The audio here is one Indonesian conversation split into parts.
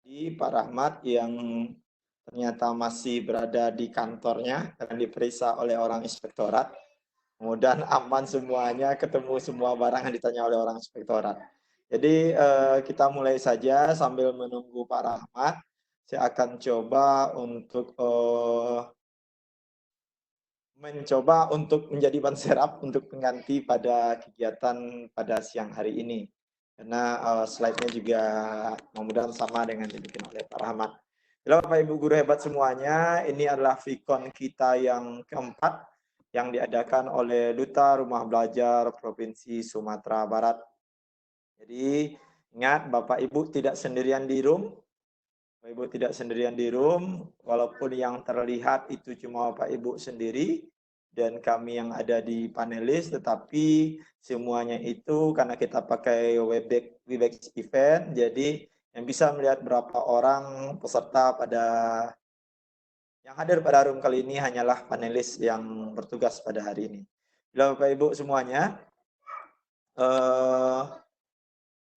Di Pak Rahmat yang ternyata masih berada di kantornya dan diperiksa oleh orang inspektorat. Kemudian aman semuanya, ketemu semua barang yang ditanya oleh orang inspektorat. Jadi kita mulai saja sambil menunggu Pak Rahmat. Saya akan coba untuk menjadi ban serap untuk pengganti pada kegiatan pada siang hari ini. Karena slide-nya juga mudah-mudahan sama dengan yang dibikin oleh Pak Rahmat. Halo Bapak Ibu guru hebat semuanya, ini adalah Vkon kita yang keempat yang diadakan oleh Duta Rumah Belajar Provinsi Sumatera Barat. Jadi ingat Bapak Ibu tidak sendirian di room. Bapak Ibu tidak sendirian di room, walaupun yang terlihat itu cuma Bapak Ibu sendiri dan kami yang ada di panelis, tetapi semuanya itu karena kita pakai Webex event, jadi yang bisa melihat berapa orang peserta yang hadir pada room kali ini hanyalah panelis yang bertugas pada hari ini. Halo Bapak Ibu semuanya,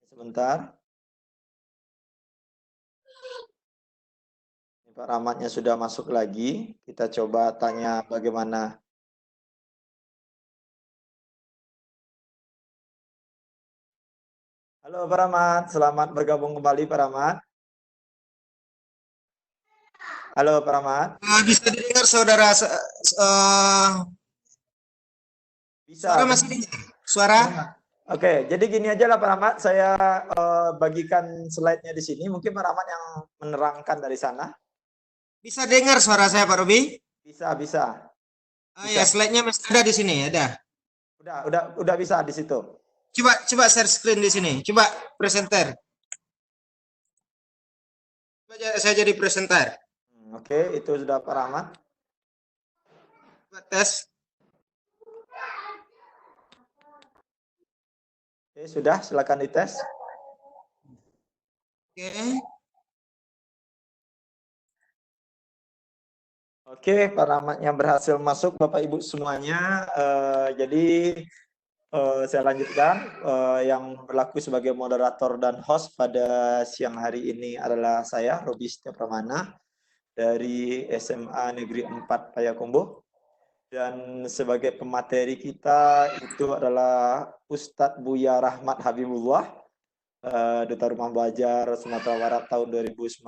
sebentar. Pak Rahmatnya sudah masuk lagi. Kita coba tanya bagaimana. Halo Pak Rahmat, selamat bergabung kembali Pak Rahmat. Halo Pak Rahmat. Bisa didengar saudara? Bisa. Suara masih dengar? Suara? Oke, jadi gini aja lah Pak Rahmat, saya bagikan slide-nya di sini. Mungkin Pak Rahmat yang menerangkan dari sana. Bisa dengar suara saya Pak Robi? Bisa, bisa. Ya, slide-nya masih ada di sini, ada. Udah bisa di situ. Coba share screen di sini. Coba presenter. Saya jadi presenter. Oke, itu sudah Pak Rahmat. Coba tes. Oke, sudah, silakan dites. Oke. Oke, Pak Rahmatnya berhasil masuk Bapak Ibu semuanya. Jadi saya lanjutkan. Yang berlaku sebagai moderator dan host pada siang hari ini adalah saya, Robi Setia Pramana, dari SMA Negeri 4 Payakumbuh. Dan sebagai pemateri kita itu adalah Ustadz Buya Rahmat Habibullah, Duta Rumah Belajar Sumatera Barat tahun 2019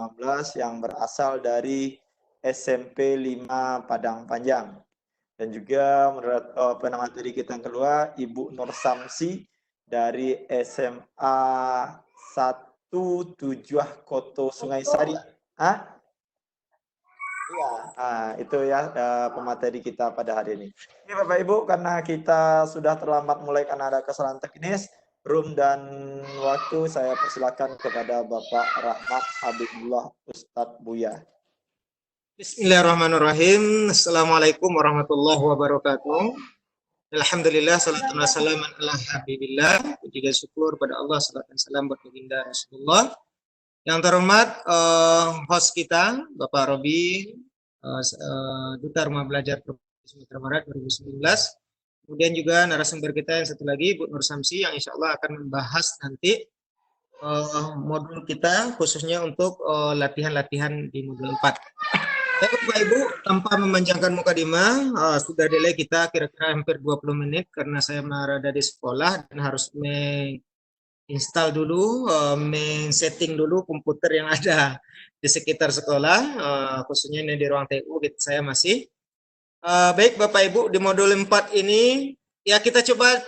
yang berasal dari SMP 5 Padang Panjang. Dan juga menurut pemateri kita yang kedua, Ibu Nur Samsi dari SMA 1 Koto Sungai Sari. Iya, itu ya pemateri kita pada hari ini. Ini Bapak Ibu, karena kita sudah terlambat mulai karena ada kesalahan teknis, room dan waktu, saya persilakan kepada Bapak Rahmat Habibullah Ustadz Buya. Bismillahirrahmanirrahim. Assalamualaikum warahmatullahi wabarakatuh. Alhamdulillah, salatu wassalamu ala habibillah. Puji dan syukur pada Allah, salatu dan salam buat baginda Rasulullah. Yang terhormat host kita, Bapak Robi, Duta Rumah Belajar Provinsi Sumatera Barat 2019. Kemudian juga narasumber kita yang satu lagi, Bu Nur Samsi, yang insya Allah akan membahas nanti modul kita khususnya untuk latihan-latihan di modul 4. Bapak Ibu, tanpa memanjangkan mukadimah, sudah delay kita kira-kira hampir 20 menit karena saya berada di sekolah dan harus install dulu, setting dulu komputer yang ada di sekitar sekolah, khususnya ini di ruang TU gitu, saya masih. Baik Bapak Ibu, di modul 4 ini ya kita coba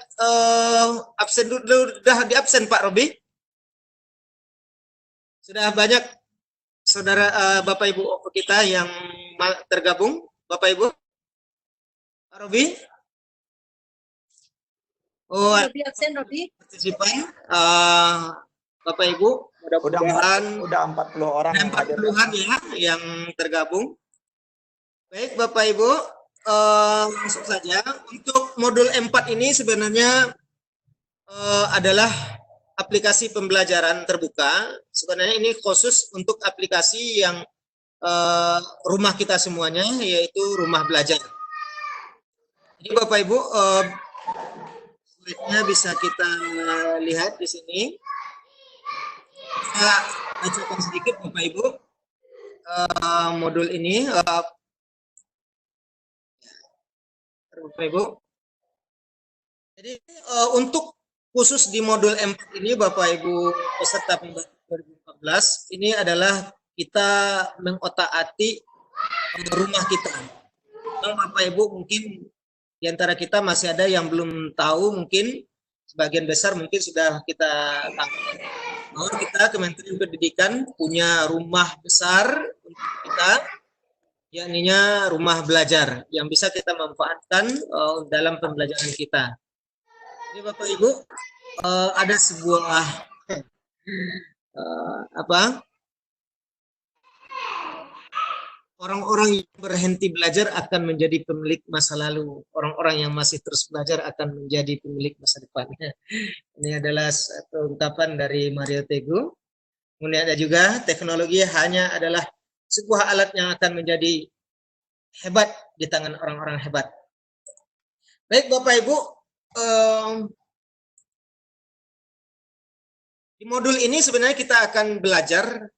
absen dulu. Sudah di absen Pak Robi? Sudah banyak saudara Bapak Ibu kita yang tergabung, Bapak Ibu? Pak Robi? Oh, Robi absen, Robi. Partisipan, Bapak Ibu, mudah-mudahan udah 40 orang yang hadir. 40-an ya yang tergabung. Baik Bapak Ibu, langsung saja. Untuk modul 4 ini sebenarnya adalah aplikasi pembelajaran terbuka. Sebenarnya ini khusus untuk aplikasi yang rumah kita semuanya, yaitu rumah belajar. Jadi Bapak Ibu, slide-nya bisa kita lihat di sini. bacakan sedikit Bapak Ibu modul ini, Bapak Ibu. Jadi untuk khusus di modul 4 ini Bapak Ibu peserta pembatik 2014, ini adalah kita mengotak-atik rumah kita. Bapak Ibu mungkin di antara kita masih ada yang belum tahu, mungkin sebagian besar mungkin sudah kita tangkap bahwa kita Kementerian Pendidikan punya rumah besar untuk kita, yakninya rumah belajar yang bisa kita manfaatkan dalam pembelajaran kita. Jadi Bapak Ibu ada sebuah orang-orang yang berhenti belajar akan menjadi pemilik masa lalu. Orang-orang yang masih terus belajar akan menjadi pemilik masa depan. Ini adalah satu ungkapan dari Mario Teguh. Kemudian ada juga teknologi hanya adalah sebuah alat yang akan menjadi hebat di tangan orang-orang hebat. Baik Bapak Ibu, di modul ini sebenarnya kita akan belajar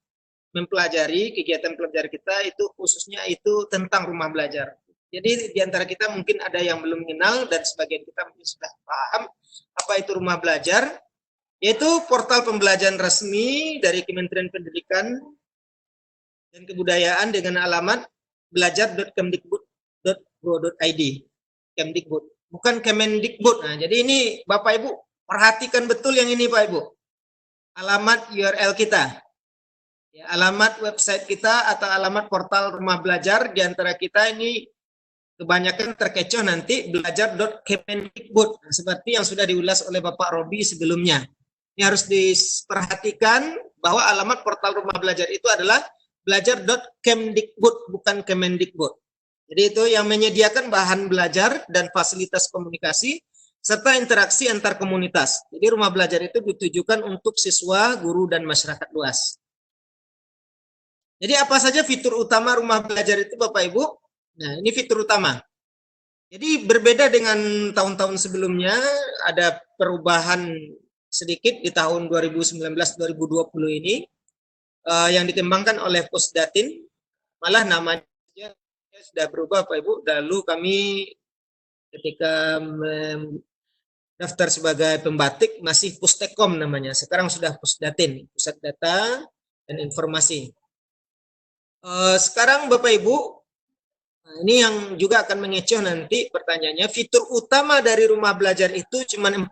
mempelajari kegiatan pelajar kita itu khususnya itu tentang rumah belajar. Jadi di antara kita mungkin ada yang belum mengenal dan sebagian kita mungkin sudah paham apa itu rumah belajar, yaitu portal pembelajaran resmi dari Kementerian Pendidikan dan Kebudayaan dengan alamat belajar.kemdikbud.go.id. Kemdikbud, bukan Kemendikbud. Nah, jadi ini Bapak Ibu perhatikan betul yang ini Pak Ibu. Alamat URL kita. Ya, alamat website kita atau alamat portal rumah belajar di antara kita ini kebanyakan terkecoh nanti belajar.kemendikbud, seperti yang sudah diulas oleh Bapak Robi sebelumnya. Ini harus diperhatikan bahwa alamat portal rumah belajar itu adalah belajar.kemdikbud, bukan Kemendikbud. Jadi itu yang menyediakan bahan belajar dan fasilitas komunikasi serta interaksi antar komunitas. Jadi rumah belajar itu ditujukan untuk siswa, guru, dan masyarakat luas. Jadi apa saja fitur utama rumah belajar itu Bapak Ibu? Nah, ini fitur utama. Jadi berbeda dengan tahun-tahun sebelumnya, ada perubahan sedikit di tahun 2019-2020 ini yang dikembangkan oleh Pusdatin, malah namanya sudah berubah Bapak Ibu. Dahulu kami ketika daftar sebagai pembatik masih Pustekom namanya, sekarang sudah Pusdatin, Pusat Data dan Informasi. Sekarang Bapak Ibu, ini yang juga akan mengecoh nanti pertanyaannya, fitur utama dari rumah belajar itu cuma 4.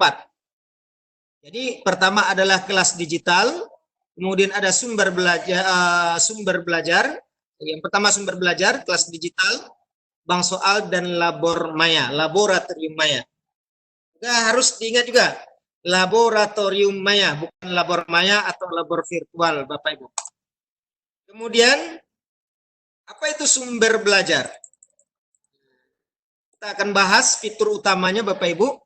Jadi pertama adalah kelas digital, kemudian ada sumber belajar. Yang pertama sumber belajar, kelas digital, bank soal, dan labor maya, laboratorium maya. Juga harus diingat juga, laboratorium maya, bukan labor maya atau labor virtual Bapak Ibu. Kemudian apa itu sumber belajar? Kita akan bahas fitur utamanya Bapak Ibu.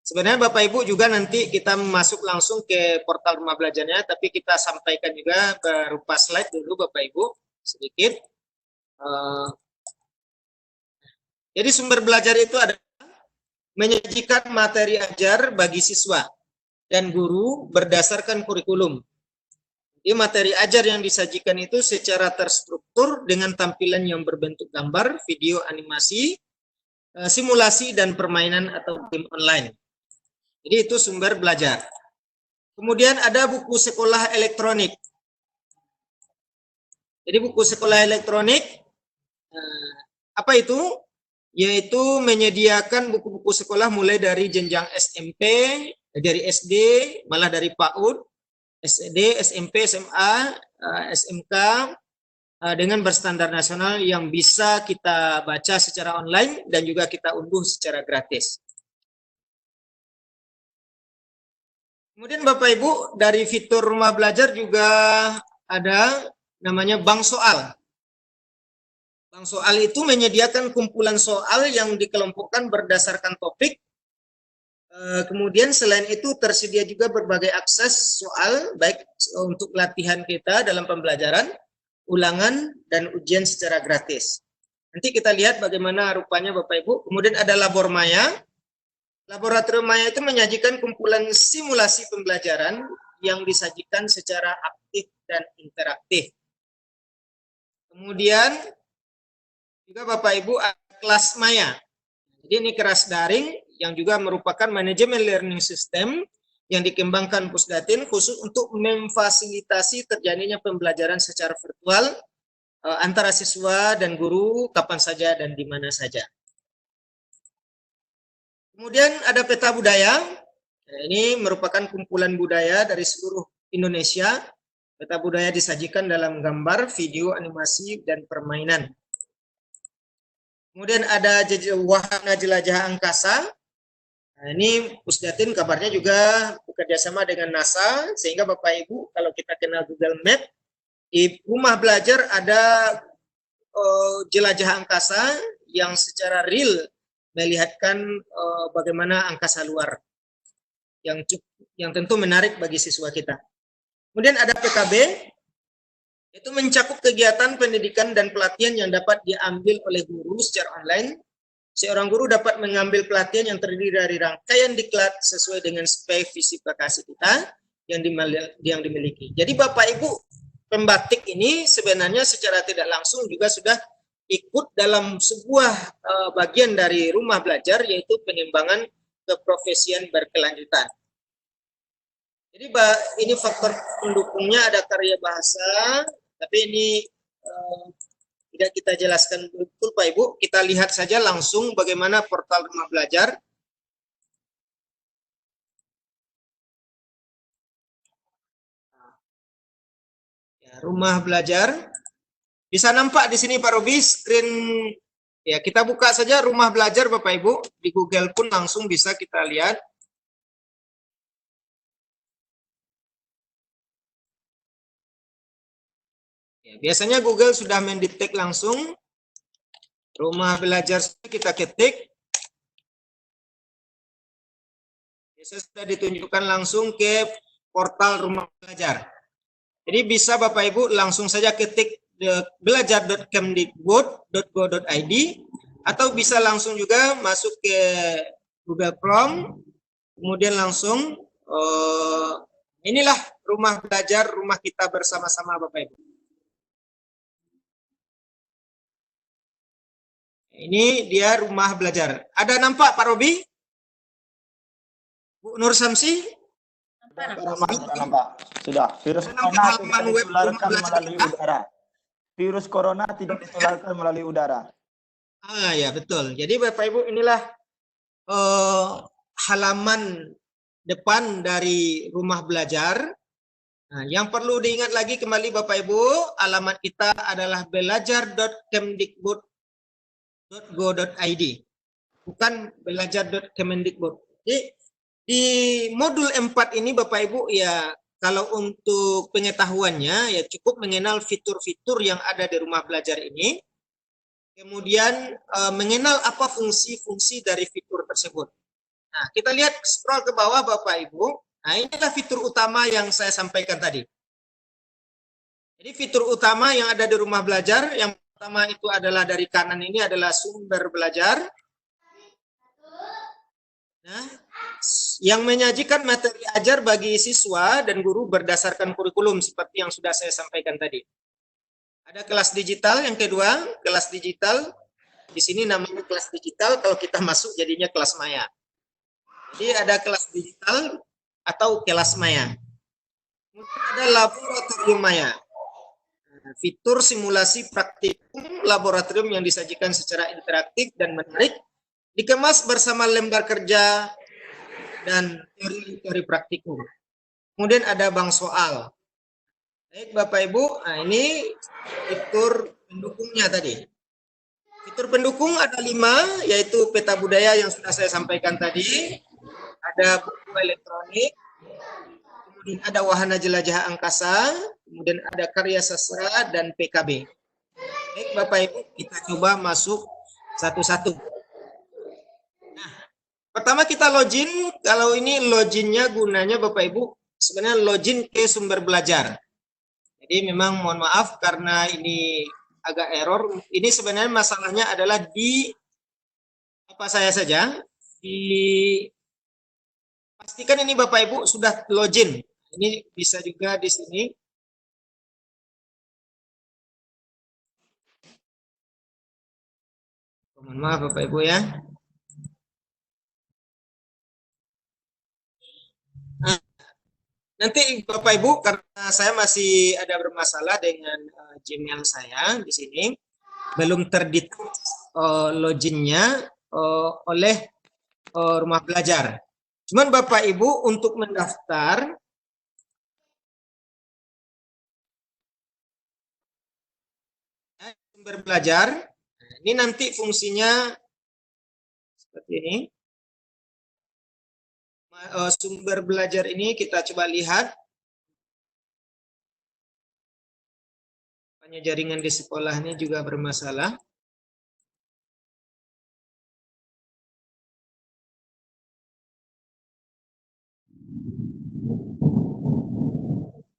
Sebenarnya Bapak Ibu juga nanti kita masuk langsung ke portal rumah belajarnya, tapi kita sampaikan juga berupa slide dulu Bapak Ibu sedikit. Jadi sumber belajar itu adalah menyajikan materi ajar bagi siswa dan guru berdasarkan kurikulum. Jadi materi ajar yang disajikan itu secara terstruktur dengan tampilan yang berbentuk gambar, video, animasi, simulasi, dan permainan atau game online. Jadi itu sumber belajar. Kemudian ada buku sekolah elektronik. Jadi buku sekolah elektronik, apa itu? Yaitu menyediakan buku-buku sekolah mulai dari jenjang SMP, dari SD, malah dari PAUD, SD, SMP, SMA, SMK, dengan berstandar nasional yang bisa kita baca secara online dan juga kita unduh secara gratis. Kemudian Bapak Ibu, dari fitur rumah belajar juga ada namanya bank soal. Bank soal itu menyediakan kumpulan soal yang dikelompokkan berdasarkan topik. Kemudian selain itu tersedia juga berbagai akses soal, baik untuk latihan kita dalam pembelajaran, ulangan, dan ujian secara gratis. Nanti kita lihat bagaimana rupanya Bapak Ibu. Kemudian ada labor maya. Laboratorium maya itu menyajikan kumpulan simulasi pembelajaran yang disajikan secara aktif dan interaktif. Kemudian juga Bapak Ibu ada kelas maya. Jadi ini kelas daring yang juga merupakan manajemen learning system yang dikembangkan Pusdatin khusus untuk memfasilitasi terjadinya pembelajaran secara virtual antara siswa dan guru kapan saja dan di mana saja. Kemudian ada peta budaya. Ini merupakan kumpulan budaya dari seluruh Indonesia. Peta budaya disajikan dalam gambar, video, animasi, dan permainan. Kemudian ada wahana jelajah angkasa. Nah, ini Pusdatin kabarnya juga bekerja sama dengan NASA, sehingga Bapak Ibu kalau kita kenal Google Map, di rumah belajar ada jelajah angkasa yang secara real melihatkan bagaimana angkasa luar, yang tentu menarik bagi siswa kita. Kemudian ada PKB, itu mencakup kegiatan pendidikan dan pelatihan yang dapat diambil oleh guru secara online. Seorang guru dapat mengambil pelatihan yang terdiri dari rangkaian diklat sesuai dengan spesifikasi kita yang dimiliki. Jadi Bapak Ibu pembatik ini sebenarnya secara tidak langsung juga sudah ikut dalam sebuah bagian dari rumah belajar, yaitu pengembangan keprofesian berkelanjutan. Jadi ini faktor pendukungnya ada karya bahasa, tapi ini tidak kita jelaskan betul Pak Ibu. Kita lihat saja langsung bagaimana portal rumah belajar. Ya, rumah belajar. Bisa nampak di sini Pak Robi screen. Ya, kita buka saja rumah belajar Bapak Ibu. Di Google pun langsung bisa kita lihat. Ya, biasanya Google sudah mendetek langsung rumah belajar, kita ketik, biasanya sudah ditunjukkan langsung ke portal rumah belajar. Jadi bisa Bapak Ibu langsung saja ketik belajar.kemdikbud.go.id atau bisa langsung juga masuk ke Google Chrome, kemudian langsung inilah rumah belajar, rumah kita bersama-sama Bapak Ibu. Ini dia rumah belajar. Ada nampak Pak Robi? Bu Nur Samsi? Nampak. Sudah. Virus corona tidak ditularkan melalui udara. Virus corona tidak ditularkan melalui udara. Ah ya betul. Jadi Bapak Ibu inilah halaman depan dari rumah belajar. Nah, yang perlu diingat lagi kembali Bapak Ibu, alamat kita adalah belajar.kemdikbud.go.id, bukan belajar.kemendikbud. Jadi di modul 4 ini Bapak Ibu ya, kalau untuk pengetahuannya ya cukup mengenal fitur-fitur yang ada di rumah belajar ini, kemudian mengenal apa fungsi-fungsi dari fitur tersebut. Nah, kita lihat scroll ke bawah Bapak Ibu. Nah, inilah fitur utama yang saya sampaikan tadi. Jadi fitur utama yang ada di rumah belajar, yang pertama itu adalah dari kanan ini adalah sumber belajar. Nah, yang menyajikan materi ajar bagi siswa dan guru berdasarkan kurikulum seperti yang sudah saya sampaikan tadi. Ada kelas digital yang kedua, kelas digital. Di sini namanya kelas digital, kalau kita masuk jadinya kelas maya. Jadi ada kelas digital atau kelas maya. Kemudian ada laboratorium maya. Fitur simulasi praktikum laboratorium yang disajikan secara interaktif dan menarik, dikemas bersama lembar kerja dan teori praktikum. Kemudian ada bank soal. Baik Bapak Ibu, nah ini fitur pendukungnya tadi. Fitur pendukung ada 5, yaitu peta budaya yang sudah saya sampaikan tadi, ada buku elektronik, kemudian ada wahana jelajah angkasa, kemudian ada karya sastra dan PKB. Baik Bapak Ibu, kita coba masuk satu-satu. Nah, pertama kita login. Kalau ini loginnya gunanya Bapak Ibu sebenarnya login ke sumber belajar. Jadi memang mohon maaf karena ini agak error. Ini sebenarnya masalahnya adalah di apa saya saja, di pastikan ini Bapak Ibu sudah login. Ini bisa juga di sini. Mohon maaf Bapak Ibu ya. Nah, nanti Bapak Ibu, karena saya masih ada bermasalah dengan Gmail saya di sini, belum terdetek loginnya oleh rumah belajar. Cuman Bapak Ibu untuk mendaftar sumber belajar, ini nanti fungsinya seperti ini. Sumber belajar ini kita coba lihat. Hanya jaringan di sekolahnya juga bermasalah.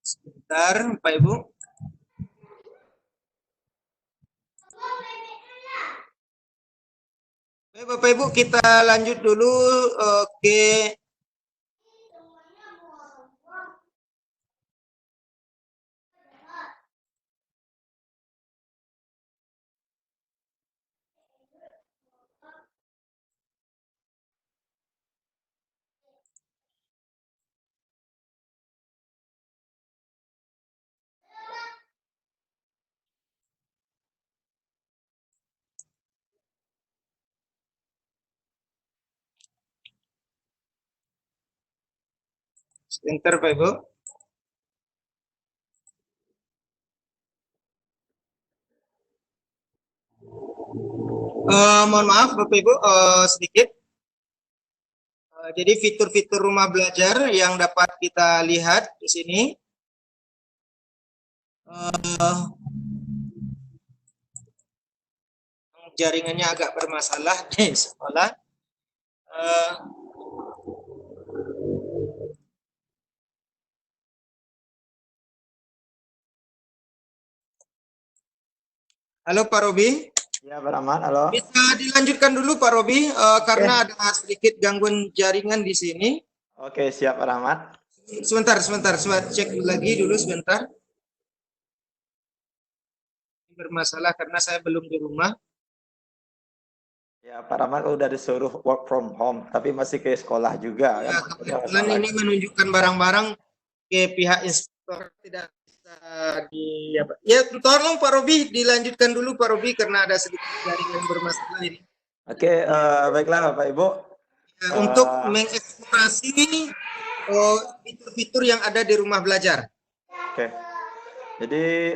Sebentar, Pak Ibu. Baik, Bapak Ibu, kita lanjut dulu ke sebentar, Pak Ibu. Mohon maaf, Bapak Ibu, sedikit. Jadi fitur-fitur rumah belajar yang dapat kita lihat di sini. Jaringannya agak bermasalah di sekolah. Halo Pak Robi. Ya, Pak Rahmat, halo. Bisa dilanjutkan dulu Pak Robi, karena ada sedikit gangguan jaringan di sini. Oke, siap Pak Rahmat. Sebentar, cek lagi dulu sebentar. Bermasalah karena saya belum di rumah. Ya, Pak Rahmat udah disuruh work from home, tapi masih ke sekolah juga. Ya, Kan? kebetulan ini menunjukkan barang-barang ke pihak inspektor tidak bisa di apa. Ya, tolong Pak Robi dilanjutkan dulu Pak Robi karena ada sedikit jaringan bermasalah ini. Oke, baiklah Bapak Ibu. Ya, untuk mengeksplorasi fitur-fitur yang ada di rumah belajar. Oke. Jadi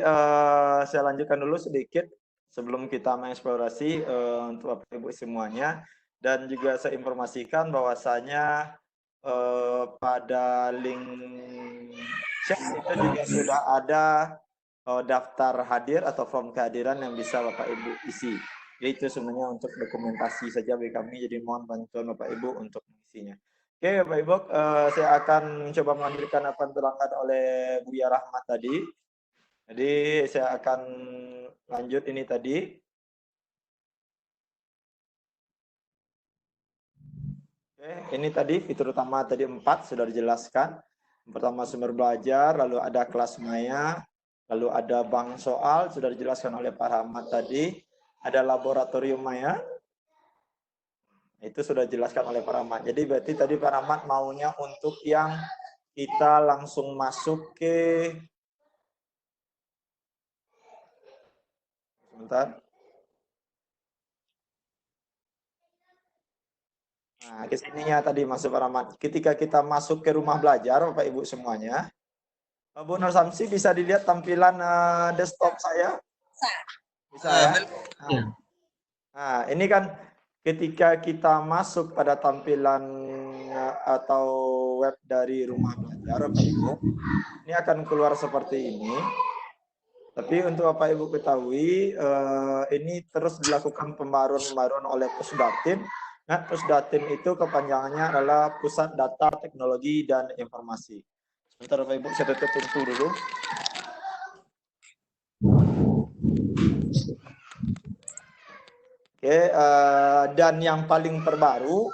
saya lanjutkan dulu sedikit sebelum kita mengeksplorasi untuk Bapak Ibu semuanya, dan juga saya informasikan bahwasanya pada link chat itu juga sudah ada daftar hadir atau form kehadiran yang bisa Bapak Ibu isi. Jadi itu sebenarnya untuk dokumentasi saja bagi kami, jadi mohon bantuan Bapak Ibu untuk mengisinya. Oke Bapak Ibu, saya akan mencoba melanjutkan apa yang terangkat oleh Buya Rahmat tadi. Jadi saya akan lanjut ini tadi. Oke, ini tadi fitur utama tadi 4 sudah dijelaskan. Pertama sumber belajar, lalu ada kelas maya, lalu ada bank soal, sudah dijelaskan oleh Pak Rahmat tadi. Ada laboratorium maya, itu sudah dijelaskan oleh Pak Rahmat. Jadi berarti tadi Pak Rahmat maunya untuk yang kita langsung masuk ke, sebentar. Nah, ke sininya tadi masuk Pak Rahmat. Ketika kita masuk ke rumah belajar, Bapak Ibu semuanya, Bu Nur Samsi bisa dilihat tampilan desktop saya? Bisa ya? Nah, ini kan ketika kita masuk pada tampilan atau web dari rumah belajar, Bapak Ibu, ini akan keluar seperti ini. Tapi untuk Bapak Ibu ketahui, ini terus dilakukan pembaruan oleh Pusdatin. Nah, Pusdatin itu kepanjangannya adalah Pusat Data Teknologi dan Informasi. Sebentar Bapak Ibu, saya tutup pintu dulu. Oke, dan yang paling terbaru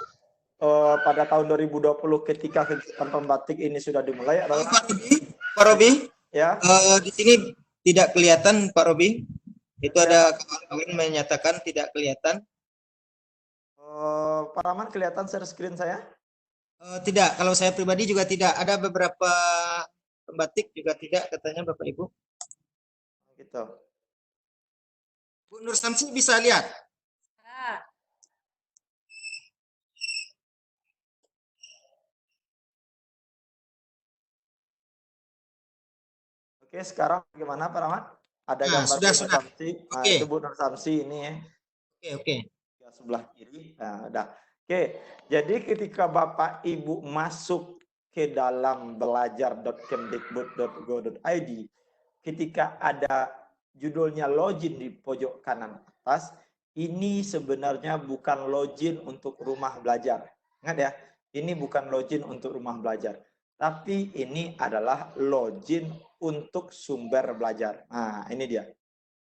pada tahun 2020 ketika kegiatan pembatik ini sudah dimulai adalah Pak Robi, ya. di sini tidak kelihatan Pak Robi. Itu Kelihatan. ada kawan-kawan menyatakan tidak kelihatan. Pak Rahman, kelihatan share screen saya? Tidak, kalau saya pribadi juga tidak. Ada beberapa pembatik juga tidak katanya Bapak Ibu. Gitu. Bu Nur Samsi bisa lihat? Oke, sekarang bagaimana Pak Rahmat? Ada Nah, gambar Bu sudah, Nur sudah. Samsi. Nah, Oke, itu Bu Nur Samsi ini ya. oke. Sebelah kiri. Nah, ada. Oke, jadi ketika Bapak Ibu masuk ke dalam belajar.kemdikbud.go.id, ketika ada judulnya login di pojok kanan atas, ini sebenarnya bukan login untuk rumah belajar. Ingat ya, ini bukan login untuk rumah belajar. Tapi ini adalah login untuk sumber belajar. Nah, ini dia.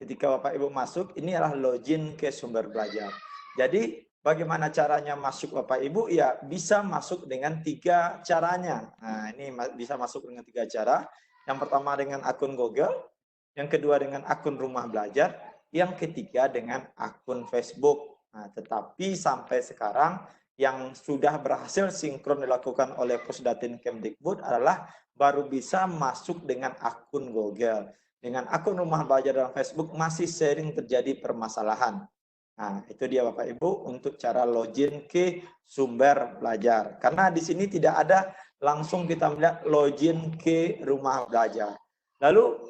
Ketika Bapak Ibu masuk, ini adalah login ke sumber belajar. Jadi, bagaimana caranya masuk Bapak Ibu? Ya, bisa masuk dengan 3 caranya. Nah, ini bisa masuk dengan 3 cara. Yang pertama dengan akun Google, yang kedua dengan akun rumah belajar, yang ketiga dengan akun Facebook. Nah, tetapi sampai sekarang yang sudah berhasil sinkron dilakukan oleh Pusdatin Kemdikbud adalah baru bisa masuk dengan akun Google. Dengan akun rumah belajar dan Facebook masih sering terjadi permasalahan. Nah, itu dia Bapak Ibu untuk cara login ke sumber belajar. Karena di sini tidak ada langsung kita melihat login ke rumah belajar. Lalu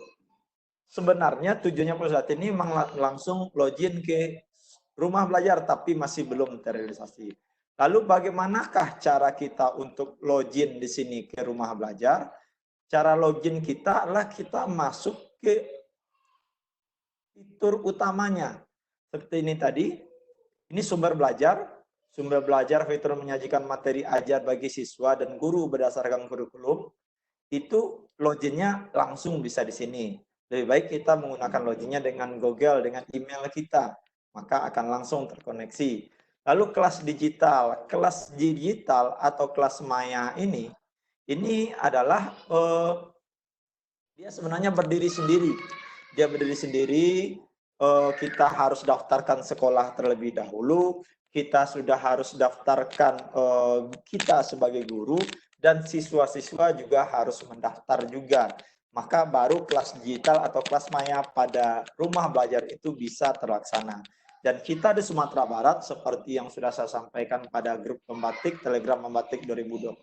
sebenarnya tujuannya Pusat ini memang langsung login ke rumah belajar tapi masih belum terrealisasi. Lalu bagaimanakah cara kita untuk login di sini ke rumah belajar? Cara login kita adalah kita masuk ke fitur utamanya. Seperti ini tadi, ini sumber belajar. Sumber belajar fitur menyajikan materi ajar bagi siswa dan guru berdasarkan kurikulum. Itu loginnya langsung bisa di sini. Lebih baik kita menggunakan loginnya dengan Google, dengan email kita. Maka akan langsung terkoneksi. Lalu kelas digital. Kelas digital atau kelas maya ini adalah dia sebenarnya berdiri sendiri. Dia berdiri sendiri, kita harus daftarkan sekolah terlebih dahulu, kita sudah harus daftarkan kita sebagai guru, dan siswa-siswa juga harus mendaftar juga. Maka baru kelas digital atau kelas maya pada rumah belajar itu bisa terlaksana. Dan kita di Sumatera Barat, seperti yang sudah saya sampaikan pada grup Pembatik, Telegram Pembatik 2020,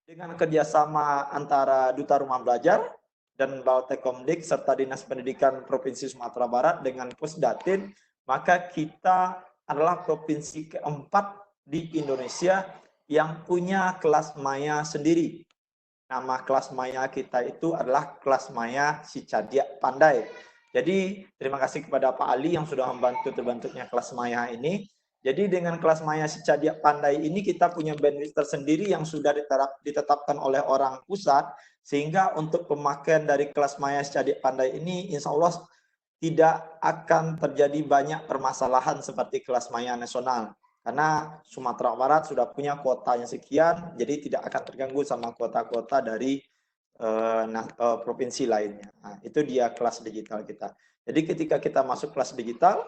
dengan kerjasama antara Duta Rumah Belajar dan Baltekomdik serta Dinas Pendidikan Provinsi Sumatera Barat dengan Pusdatin, maka kita adalah provinsi keempat di Indonesia yang punya kelas maya sendiri. Nama kelas maya kita itu adalah kelas maya Si Cadia Pandai. Jadi terima kasih kepada Pak Ali yang sudah membantu terbentuknya kelas maya ini. Jadi dengan kelas maya Si Cadia Pandai ini kita punya bandwidth tersendiri yang sudah ditetapkan oleh orang pusat, sehingga untuk pemakaian dari kelas maya Si Cadia Pandai ini insya Allah tidak akan terjadi banyak permasalahan seperti kelas maya nasional. Karena Sumatera Barat sudah punya kuotanya sekian, jadi tidak akan terganggu sama kuota-kuota dari provinsi lainnya. Nah, itu dia kelas digital kita. Jadi ketika kita masuk kelas digital,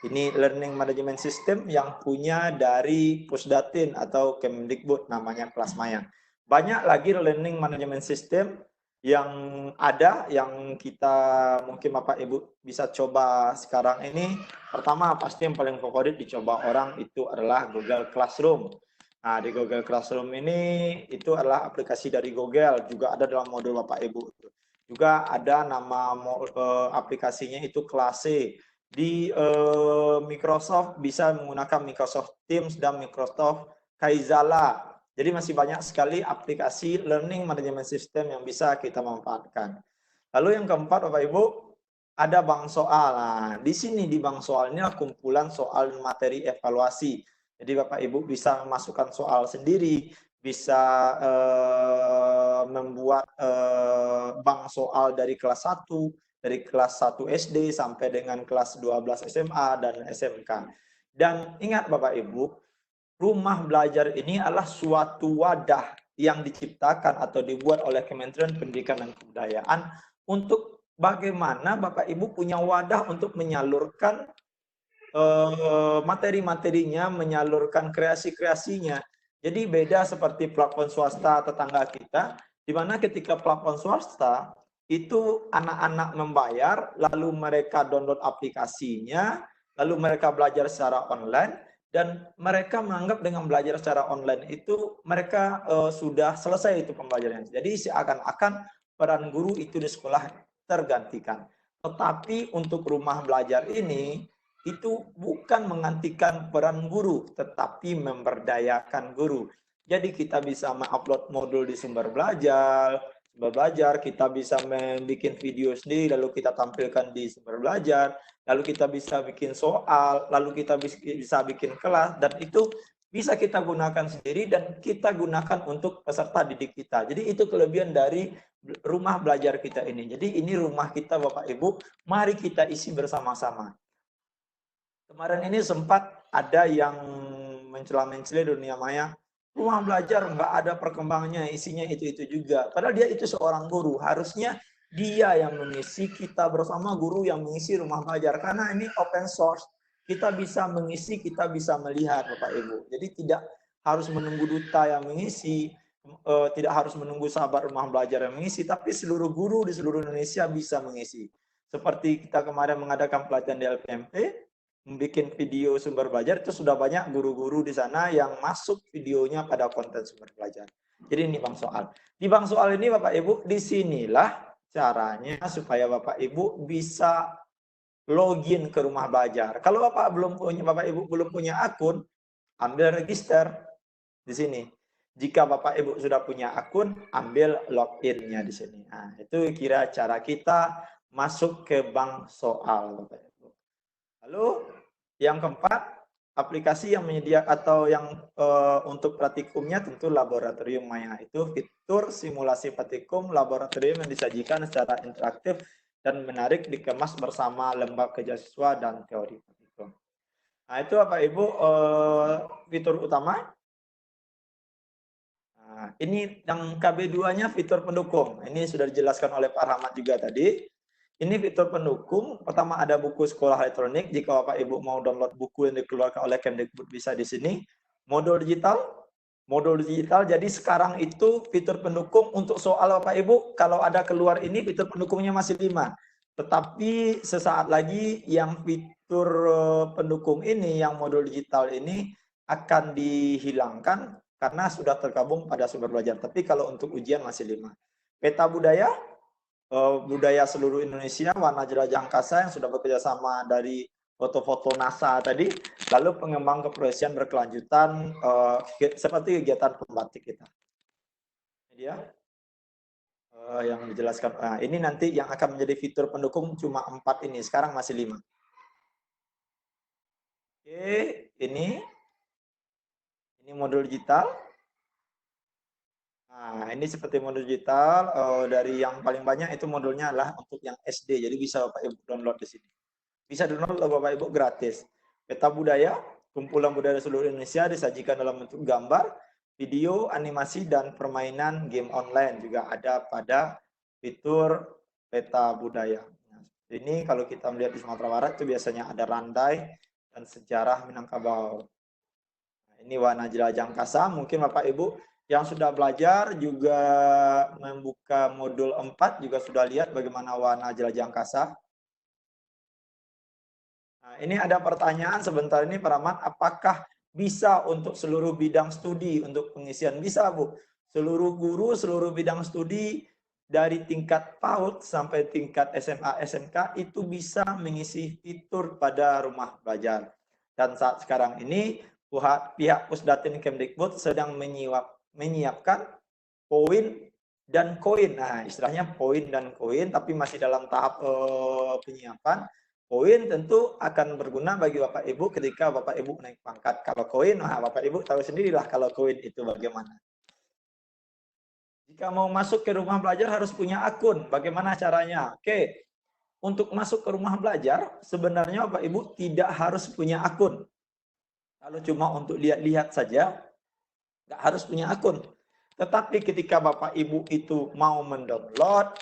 ini learning management system yang punya dari Pusdatin atau Kemdikbud, namanya kelas maya. Banyak lagi learning management system yang ada, yang kita mungkin Bapak Ibu bisa coba sekarang ini. Pertama, pasti yang paling favorit dicoba orang itu adalah Google Classroom. Nah, di Google Classroom ini itu adalah aplikasi dari Google, juga ada dalam modul Bapak Ibu. Juga ada nama aplikasinya itu Classe. Di Microsoft bisa menggunakan Microsoft Teams dan Microsoft Kaizala. Jadi masih banyak sekali aplikasi learning management system yang bisa kita manfaatkan. Lalu yang keempat Bapak Ibu, ada bank soal. Nah, di sini di bank soal ini kumpulan soal materi evaluasi. Jadi Bapak Ibu bisa memasukkan soal sendiri, bisa membuat bank soal dari kelas 1, dari kelas 1 SD sampai dengan kelas 12 SMA dan SMK. Dan ingat Bapak Ibu, rumah belajar ini adalah suatu wadah yang diciptakan atau dibuat oleh Kementerian Pendidikan dan Kebudayaan untuk bagaimana Bapak Ibu punya wadah untuk menyalurkan materi-materinya, menyalurkan kreasi-kreasinya. Jadi beda seperti platform swasta tetangga kita, di mana ketika platform swasta itu anak-anak membayar, lalu mereka download aplikasinya, lalu mereka belajar secara online, dan mereka menganggap dengan belajar secara online itu mereka sudah selesai itu pembelajarannya. Jadi seakan-akan peran guru itu di sekolah tergantikan. Tetapi untuk rumah belajar ini, itu bukan menggantikan peran guru, tetapi memberdayakan guru. Jadi kita bisa mengupload modul di sumber belajar, kita bisa membuat video sendiri, lalu kita tampilkan di sumber belajar, lalu kita bisa bikin soal, lalu kita bisa bikin kelas, dan itu bisa kita gunakan sendiri dan kita gunakan untuk peserta didik kita. Jadi itu kelebihan dari rumah belajar kita ini. Jadi ini rumah kita Bapak Ibu, mari kita isi bersama-sama. Kemarin ini sempat ada yang mencela-mencela dunia maya, rumah belajar nggak ada perkembangannya, isinya itu-itu juga. Padahal dia itu seorang guru, harusnya dia yang mengisi, kita bersama guru yang mengisi rumah belajar. Karena ini open source, kita bisa mengisi, kita bisa melihat Bapak Ibu. Jadi tidak harus menunggu duta yang mengisi, tidak harus menunggu sahabat rumah belajar yang mengisi, tapi seluruh guru di seluruh Indonesia bisa mengisi. Seperti kita kemarin mengadakan pelatihan di LPMP, membuat video sumber belajar, itu sudah banyak guru-guru di sana yang masuk videonya pada konten sumber belajar. Jadi ini Bang Soal. Di Bang Soal ini Bapak Ibu, disinilah caranya supaya Bapak Ibu bisa login ke rumah belajar. Kalau Bapak Ibu belum punya akun, ambil register di sini. Jika Bapak Ibu sudah punya akun, ambil login-nya di sini. Nah, itu kira cara kita masuk ke Bang Soal, Bapak Ibu. Lalu yang keempat, aplikasi yang menyediakan atau yang untuk praktikumnya tentu Laboratorium Maya. Itu fitur simulasi praktikum laboratorium yang disajikan secara interaktif dan menarik, dikemas bersama lembaga kerja siswa dan teori praktikum. Nah, itu Bapak Ibu fitur utama. Nah, ini yang KB2-nya fitur pendukung. Ini sudah dijelaskan oleh Pak Rahmat juga tadi. Ini fitur pendukung. Pertama ada buku sekolah elektronik. Jika Bapak Ibu mau download buku yang dikeluarkan oleh Kemdikbud bisa di sini. Modul digital. Jadi sekarang itu fitur pendukung untuk soal Bapak Ibu. Kalau ada keluar ini fitur pendukungnya masih 5. Tetapi sesaat lagi yang fitur pendukung ini, yang modul digital ini akan dihilangkan karena sudah tergabung pada sumber belajar. Tapi kalau untuk ujian masih 5. Peta budaya. Budaya seluruh Indonesia, warna jelajah angkasa yang sudah bekerja sama dari foto-foto NASA tadi, lalu pengembang keprofesian berkelanjutan seperti kegiatan pembatik kita. Ini dia yang dijelaskan. Nah, ini nanti yang akan menjadi fitur pendukung cuma 4 ini, sekarang masih 5. Oke, ini modul digital. Nah, ini seperti modul digital, dari yang paling banyak itu modulnya adalah untuk yang SD, jadi bisa Bapak Ibu download di sini. Bisa download Bapak Ibu gratis. Peta budaya, kumpulan budaya seluruh Indonesia disajikan dalam bentuk gambar, video, animasi, dan permainan game online juga ada pada fitur peta budaya. Nah, ini kalau kita melihat di Sumatera Barat itu biasanya ada randai dan sejarah Minangkabau. Nah, ini warna jelajah angkasa, mungkin Bapak Ibu yang sudah belajar juga membuka modul 4 juga sudah lihat bagaimana warna jelajah angkasa. Nah, ini ada pertanyaan sebentar ini Pak Rahmat, apakah bisa untuk seluruh bidang studi untuk pengisian? Bisa Bu, seluruh guru, seluruh bidang studi dari tingkat PAUD sampai tingkat SMA, SMK itu bisa mengisi fitur pada rumah belajar. Dan saat sekarang ini pihak Pusdatin Kemdikbud sedang menyiapkan poin dan koin. Nah, istilahnya poin dan koin, tapi masih dalam tahap penyiapan. Koin tentu akan berguna bagi Bapak Ibu ketika Bapak Ibu naik pangkat. Kalau koin, nah Bapak Ibu tahu sendirilah kalau koin itu bagaimana. Jika mau masuk ke rumah belajar harus punya akun. Bagaimana caranya? Oke, untuk masuk ke rumah belajar sebenarnya Bapak Ibu tidak harus punya akun. Kalau cuma untuk lihat-lihat saja, nggak harus punya akun. Tetapi ketika Bapak Ibu itu mau mendownload,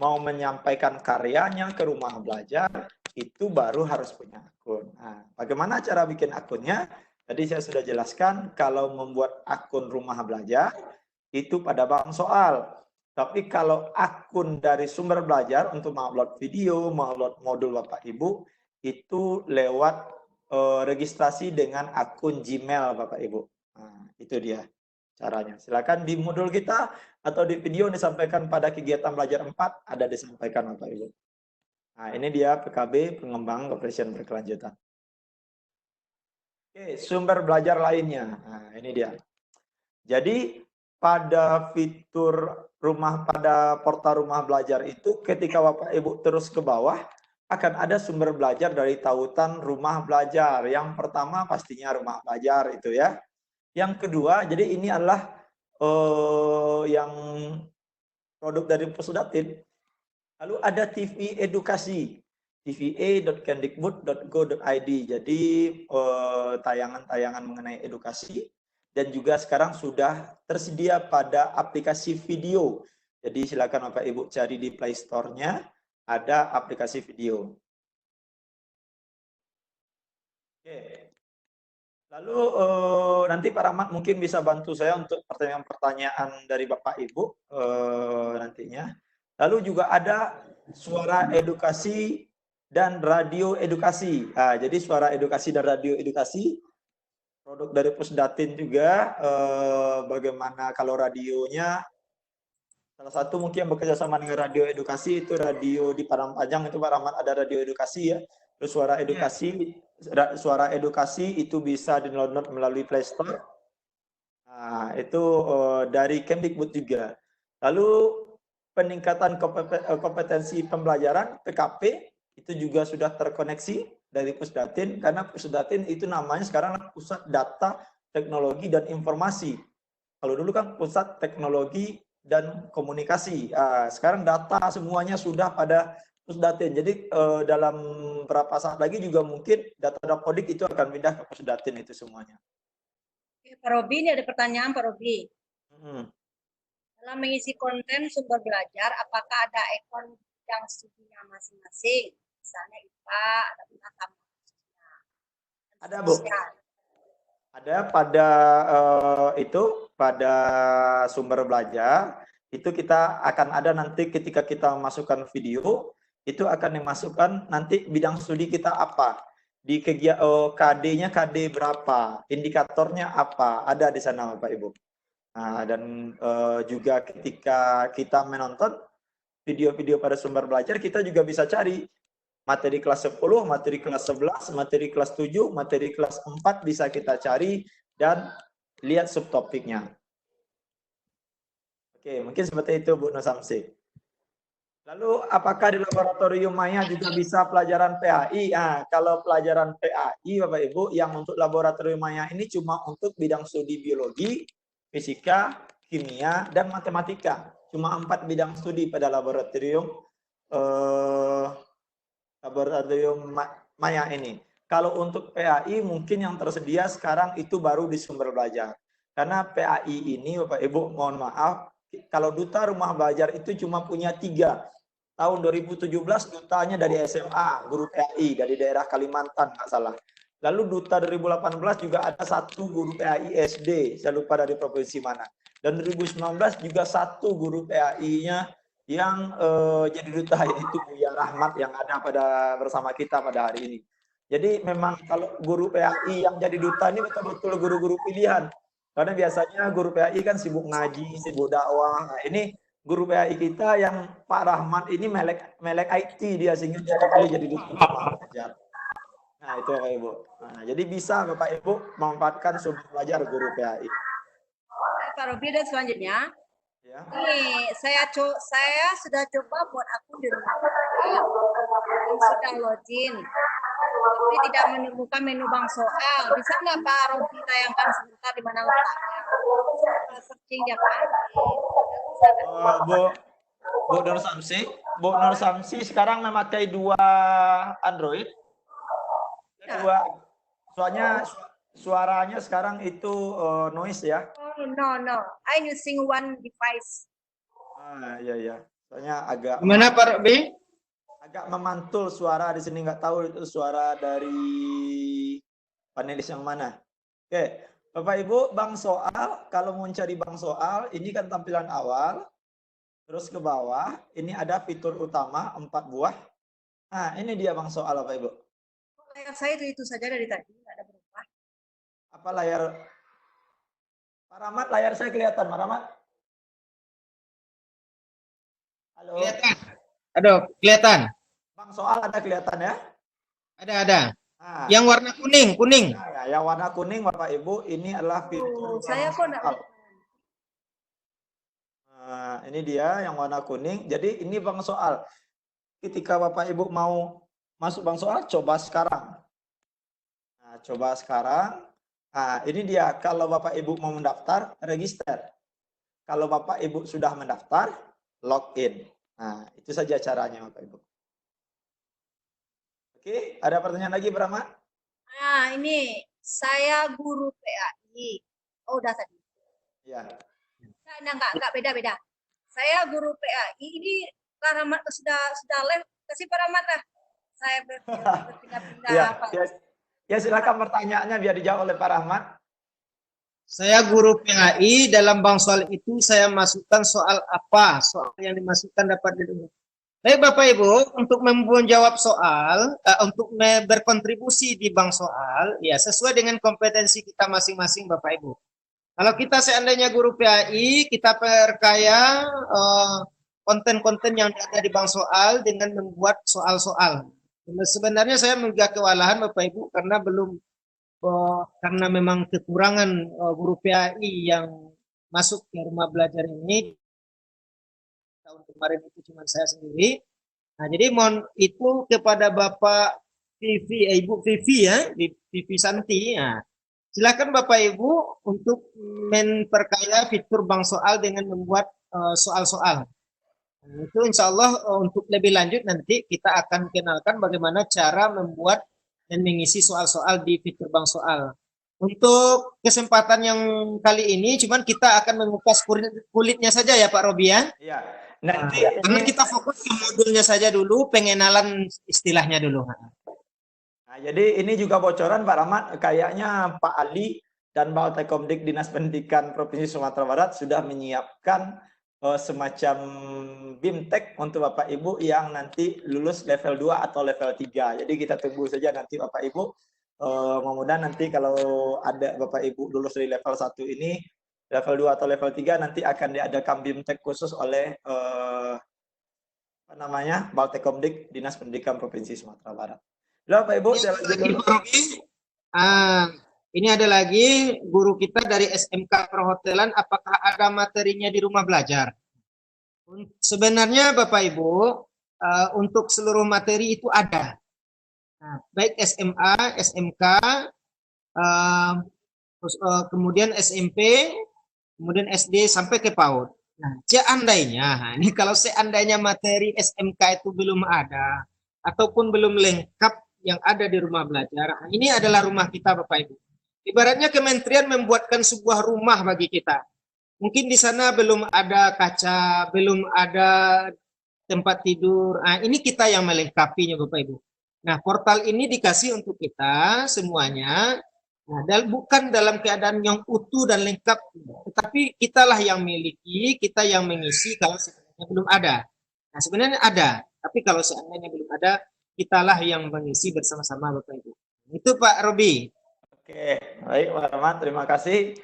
mau menyampaikan karyanya ke rumah belajar, itu baru harus punya akun. Nah, bagaimana cara bikin akunnya? Tadi saya sudah jelaskan, kalau membuat akun rumah belajar, itu pada bang soal. Tapi kalau akun dari sumber belajar untuk mengupload video, mengupload modul Bapak Ibu, itu lewat registrasi dengan akun Gmail Bapak Ibu. Nah, itu dia caranya. Silakan di modul kita atau di video yang disampaikan pada kegiatan belajar 4 ada disampaikan Bapak Ibu. Nah, ini dia PKB pengembangan kepribadian berkelanjutan. Oke, sumber belajar lainnya. Nah, ini dia. Jadi pada fitur pada portal rumah belajar itu ketika Bapak Ibu terus ke bawah akan ada sumber belajar dari tautan rumah belajar. Yang pertama pastinya rumah belajar itu ya. Yang kedua, jadi ini adalah yang produk dari Pusdatin. Lalu ada TV edukasi, tva.kemdikbud.go.id. Jadi tayangan-tayangan mengenai edukasi dan juga sekarang sudah tersedia pada aplikasi video. Jadi silakan Bapak Ibu cari di Play Store-nya, ada aplikasi video. Oke. Lalu nanti Pak Rahmat mungkin bisa bantu saya untuk pertanyaan-pertanyaan dari Bapak Ibu nantinya. Lalu juga ada suara edukasi dan radio edukasi. Nah, jadi suara edukasi dan radio edukasi produk dari Pusdatin juga. Bagaimana kalau radionya? Salah satu mungkin yang bekerja sama dengan radio edukasi itu radio di Padang itu Pak Rahmat ada radio edukasi ya. Terus suara edukasi itu bisa di-download melalui Play Store. Nah, itu dari Kemdikbud juga. Lalu peningkatan kompetensi pembelajaran PKP itu juga sudah terkoneksi dari Pusdatin karena Pusdatin itu namanya sekarang Pusat Data, Teknologi dan Informasi. Kalau dulu kan Pusat Teknologi dan Komunikasi. Sekarang data semuanya sudah pada Pusdatin. Jadi dalam beberapa saat lagi juga mungkin data Dapodik itu akan pindah ke Pusdatin itu semuanya. Pak Robi, ini ada pertanyaan Pak Robi. Dalam mengisi konten sumber belajar, apakah ada ekon yang studinya masing-masing? Misalnya IPA, ada penata. Ada Bu. Ada pada sumber belajar itu kita akan ada nanti ketika kita masukkan video itu akan dimasukkan nanti bidang studi kita apa di kegiatan KD-nya KD berapa, indikatornya apa, ada di sana Bapak Ibu. Nah, dan juga ketika kita menonton video-video pada sumber belajar kita juga bisa cari materi kelas 10, materi kelas 11, materi kelas 7, materi kelas 4 bisa kita cari dan lihat subtopiknya. Oke, mungkin seperti itu Bu Nur Samsi. Lalu apakah di laboratorium Maya juga bisa pelajaran PAI? Kalau pelajaran PAI Bapak Ibu yang untuk laboratorium Maya ini cuma untuk bidang studi biologi, fisika, kimia, dan matematika. Cuma 4 bidang studi pada laboratorium Maya ini. Kalau untuk PAI mungkin yang tersedia sekarang itu baru di sumber belajar. Karena PAI ini Bapak Ibu mohon maaf, kalau duta rumah belajar itu cuma punya 3. Tahun 2017 dutanya dari SMA, guru PAI dari daerah Kalimantan nggak salah. Lalu duta 2018 juga ada 1 guru PAI SD, saya lupa dari provinsi mana. Dan 2019 juga 1 guru PAI-nya yang jadi duta yaitu Buya Rahmat yang ada bersama kita pada hari ini. Jadi memang kalau guru PAI yang jadi duta ini betul-betul guru-guru pilihan. Karena biasanya guru PAI kan sibuk ngaji, sibuk dakwah. Nah, ini guru PAI kita yang Pak Rahmat ini melek IT dia sehingga dia terpilih jadi duta rumah belajar. Nah, itu Bapak Ibu. Nah, jadi bisa Bapak Ibu memanfaatkan sumber belajar guru PAI. Pak Robi, dan selanjutnya Ya. Ini saya sudah coba buat akun di rumah dan sudah login, tapi tidak menemukan menu bank soal. Bisa nggak Pak Robi tayangkan sebentar di mana letaknya? Searching ya kan? Bu Nur Samsi sekarang memakai 2 Android. suaranya sekarang itu noise ya. Oh, no. I using one device. Iya iya. Soalnya agak Gimana Pak Robi? agak memantul suara di sini, nggak tahu itu suara dari panelis yang mana. Oke, Bapak Ibu, Bang Soal, kalau mau cari Bang Soal, ini kan tampilan awal, terus ke bawah, ini ada fitur utama 4 buah. Nah, ini dia Bang Soal, Bapak Ibu. Layar saya itu saja dari tadi, nggak ada berubah. Apa layar? Pak Rahmat, layar saya kelihatan, Pak Rahmat? Halo? Kelihatan. Aduh, kelihatan. Bang Soal ada kelihatan ya? Ada. Nah, Yang warna kuning. nah, yang warna kuning Bapak Ibu, ini adalah fitur Saya kok nggak Soal. Nah, ini dia yang warna kuning. Jadi ini Bang Soal. Ketika Bapak Ibu mau masuk Bang Soal, coba sekarang. Nah, coba sekarang. Nah, ini dia. Kalau Bapak Ibu mau mendaftar, register. Kalau Bapak Ibu sudah mendaftar, login. Nah, itu saja caranya Bapak Ibu. Oke, ada pertanyaan lagi, Brahma? Nah, ini saya guru PAI. Oh, udah tadi. Ya. Nah, enggak beda-beda. Saya guru PAI. Ini Pak Rahmat sudah live, kasih Pak Rahmat lah. Saya berpindah-pindah. Ya, silakan pertanyaannya biar dijawab oleh Pak Rahmat. Saya guru PAI, dalam Bang Soal itu saya masukkan soal apa? Soal yang dimasukkan dapat didengar. Baik Bapak Ibu, untuk menjawab soal, untuk berkontribusi di Bang Soal, ya sesuai dengan kompetensi kita masing-masing Bapak Ibu. Kalau kita seandainya guru PAI, kita perkaya konten-konten yang ada di Bang Soal dengan membuat soal-soal. Sebenarnya saya juga kewalahan Bapak Ibu karena memang kekurangan guru PAI yang masuk ke rumah belajar ini. Tahun kemarin itu cuma saya sendiri. Nah, jadi mohon itu kepada Bapak Vivi, Ibu Vivi ya, Vivi Santi. Ya. Silakan Bapak Ibu untuk memperkaya fitur Bang Soal dengan membuat soal-soal. Nah, itu insya Allah untuk lebih lanjut nanti kita akan kenalkan bagaimana cara membuat dan mengisi soal-soal di fitur Bang Soal. Untuk kesempatan yang kali ini, cuman kita akan mengupas kulitnya saja ya Pak Robi ya. Iya. Nanti karena kita fokus ke modulnya saja dulu, pengenalan istilahnya dulu. Nah, jadi ini juga bocoran Pak Rahmat, kayaknya Pak Ali dan Baltekomdik Dinas Pendidikan Provinsi Sumatera Barat sudah menyiapkan semacam BIMTEK untuk Bapak Ibu yang nanti lulus level 2 atau level 3. Jadi kita tunggu saja nanti Bapak Ibu. Mudah-mudahan nanti kalau ada Bapak Ibu lulus dari level 1 ini, level 2 atau level 3 nanti akan diadakan BIMTEK khusus oleh Baltekomdik Dinas Pendidikan Provinsi Sumatera Barat. Lalu Pak Ibu, saya lanjut dulu. Ini ada lagi guru kita dari SMK Perhotelan, apakah ada materinya di rumah belajar? Sebenarnya Bapak Ibu, untuk seluruh materi itu ada. Nah, baik SMA, SMK, kemudian SMP, kemudian SD sampai ke PAUD. Nah, seandainya, ini kalau seandainya materi SMK itu belum ada, ataupun belum lengkap yang ada di rumah belajar, ini adalah rumah kita Bapak Ibu. Ibaratnya kementerian membuatkan sebuah rumah bagi kita. Mungkin di sana belum ada kaca, belum ada tempat tidur. Nah, ini kita yang melengkapinya Bapak Ibu. Nah, portal ini dikasih untuk kita semuanya. Nah, bukan dalam keadaan yang utuh dan lengkap, tetapi kitalah yang miliki, kita yang mengisi kalau sebenarnya belum ada. Nah, sebenarnya ada, tapi kalau seandainya belum ada, kitalah yang mengisi bersama-sama Bapak Ibu. Itu Pak Robi. Oke, baik Pak Rahmat, terima kasih.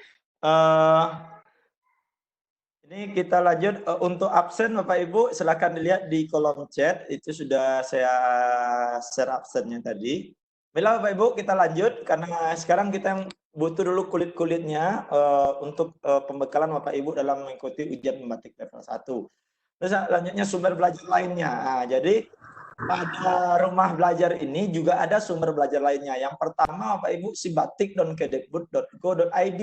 Ini kita lanjut untuk absen Bapak Ibu, silakan dilihat di kolom chat, itu sudah saya share absennya tadi. Baiklah Bapak Ibu, kita lanjut karena sekarang kita butuh dulu kulit-kulitnya untuk pembekalan Bapak Ibu dalam mengikuti ujian membatik level 1. Terus selanjutnya sumber belajar lainnya. Nah, jadi pada rumah belajar ini juga ada sumber belajar lainnya. Yang pertama Bapak Ibu, sibatik.kemdikbud.go.id.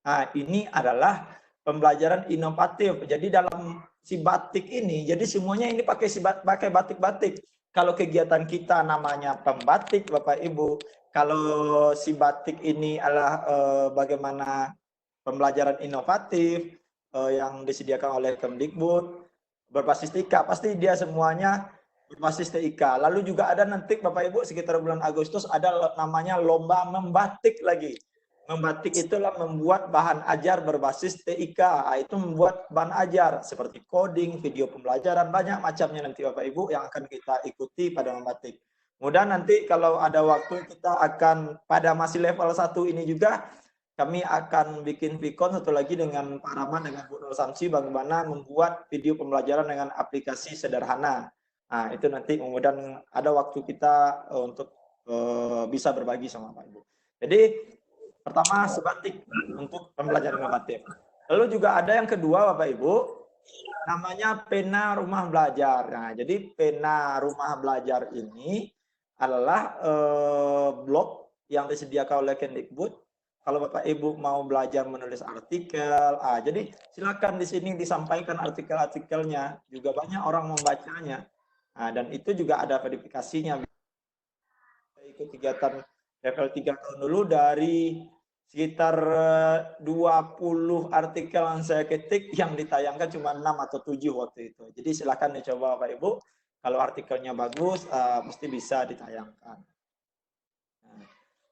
Nah, ini adalah pembelajaran inovatif. Jadi dalam Sibatik ini, jadi semuanya ini pakai batik-batik. Kalau kegiatan kita namanya pembatik Bapak Ibu, kalau si batik ini adalah bagaimana pembelajaran inovatif yang disediakan oleh Kemdikbud berbasis TIK, pasti dia semuanya berbasis TIK. Lalu juga ada nanti Bapak Ibu sekitar bulan Agustus ada namanya lomba membatik lagi. Membatik itulah membuat bahan ajar berbasis TIK. Itu membuat bahan ajar seperti coding, video pembelajaran, banyak macamnya nanti Bapak Ibu yang akan kita ikuti pada membatik. Mudah nanti kalau ada waktu kita akan pada masih level 1 ini juga kami akan bikin Vicon satu lagi dengan Pak Rahman dengan Bu Nur Samsi bagaimana membuat video pembelajaran dengan aplikasi sederhana. Nah, itu nanti kemudian ada waktu kita untuk bisa berbagi sama Pak Ibu. Jadi pertama sebatik untuk pembelajaran inovatif. Lalu juga ada yang kedua Bapak Ibu, namanya pena rumah belajar. Nah, jadi pena rumah belajar ini adalah blog yang disediakan oleh Kemdikbud. Kalau Bapak Ibu mau belajar menulis artikel, jadi silakan di sini disampaikan artikel-artikelnya. Juga banyak orang membacanya. Dan itu juga ada verifikasinya. Ikut kegiatan level 3 tahun dulu dari sekitar 20 artikel yang saya ketik yang ditayangkan cuma 6 atau 7 waktu itu. Jadi silakan dicoba Bapak Ibu. Kalau artikelnya bagus, mesti bisa ditayangkan.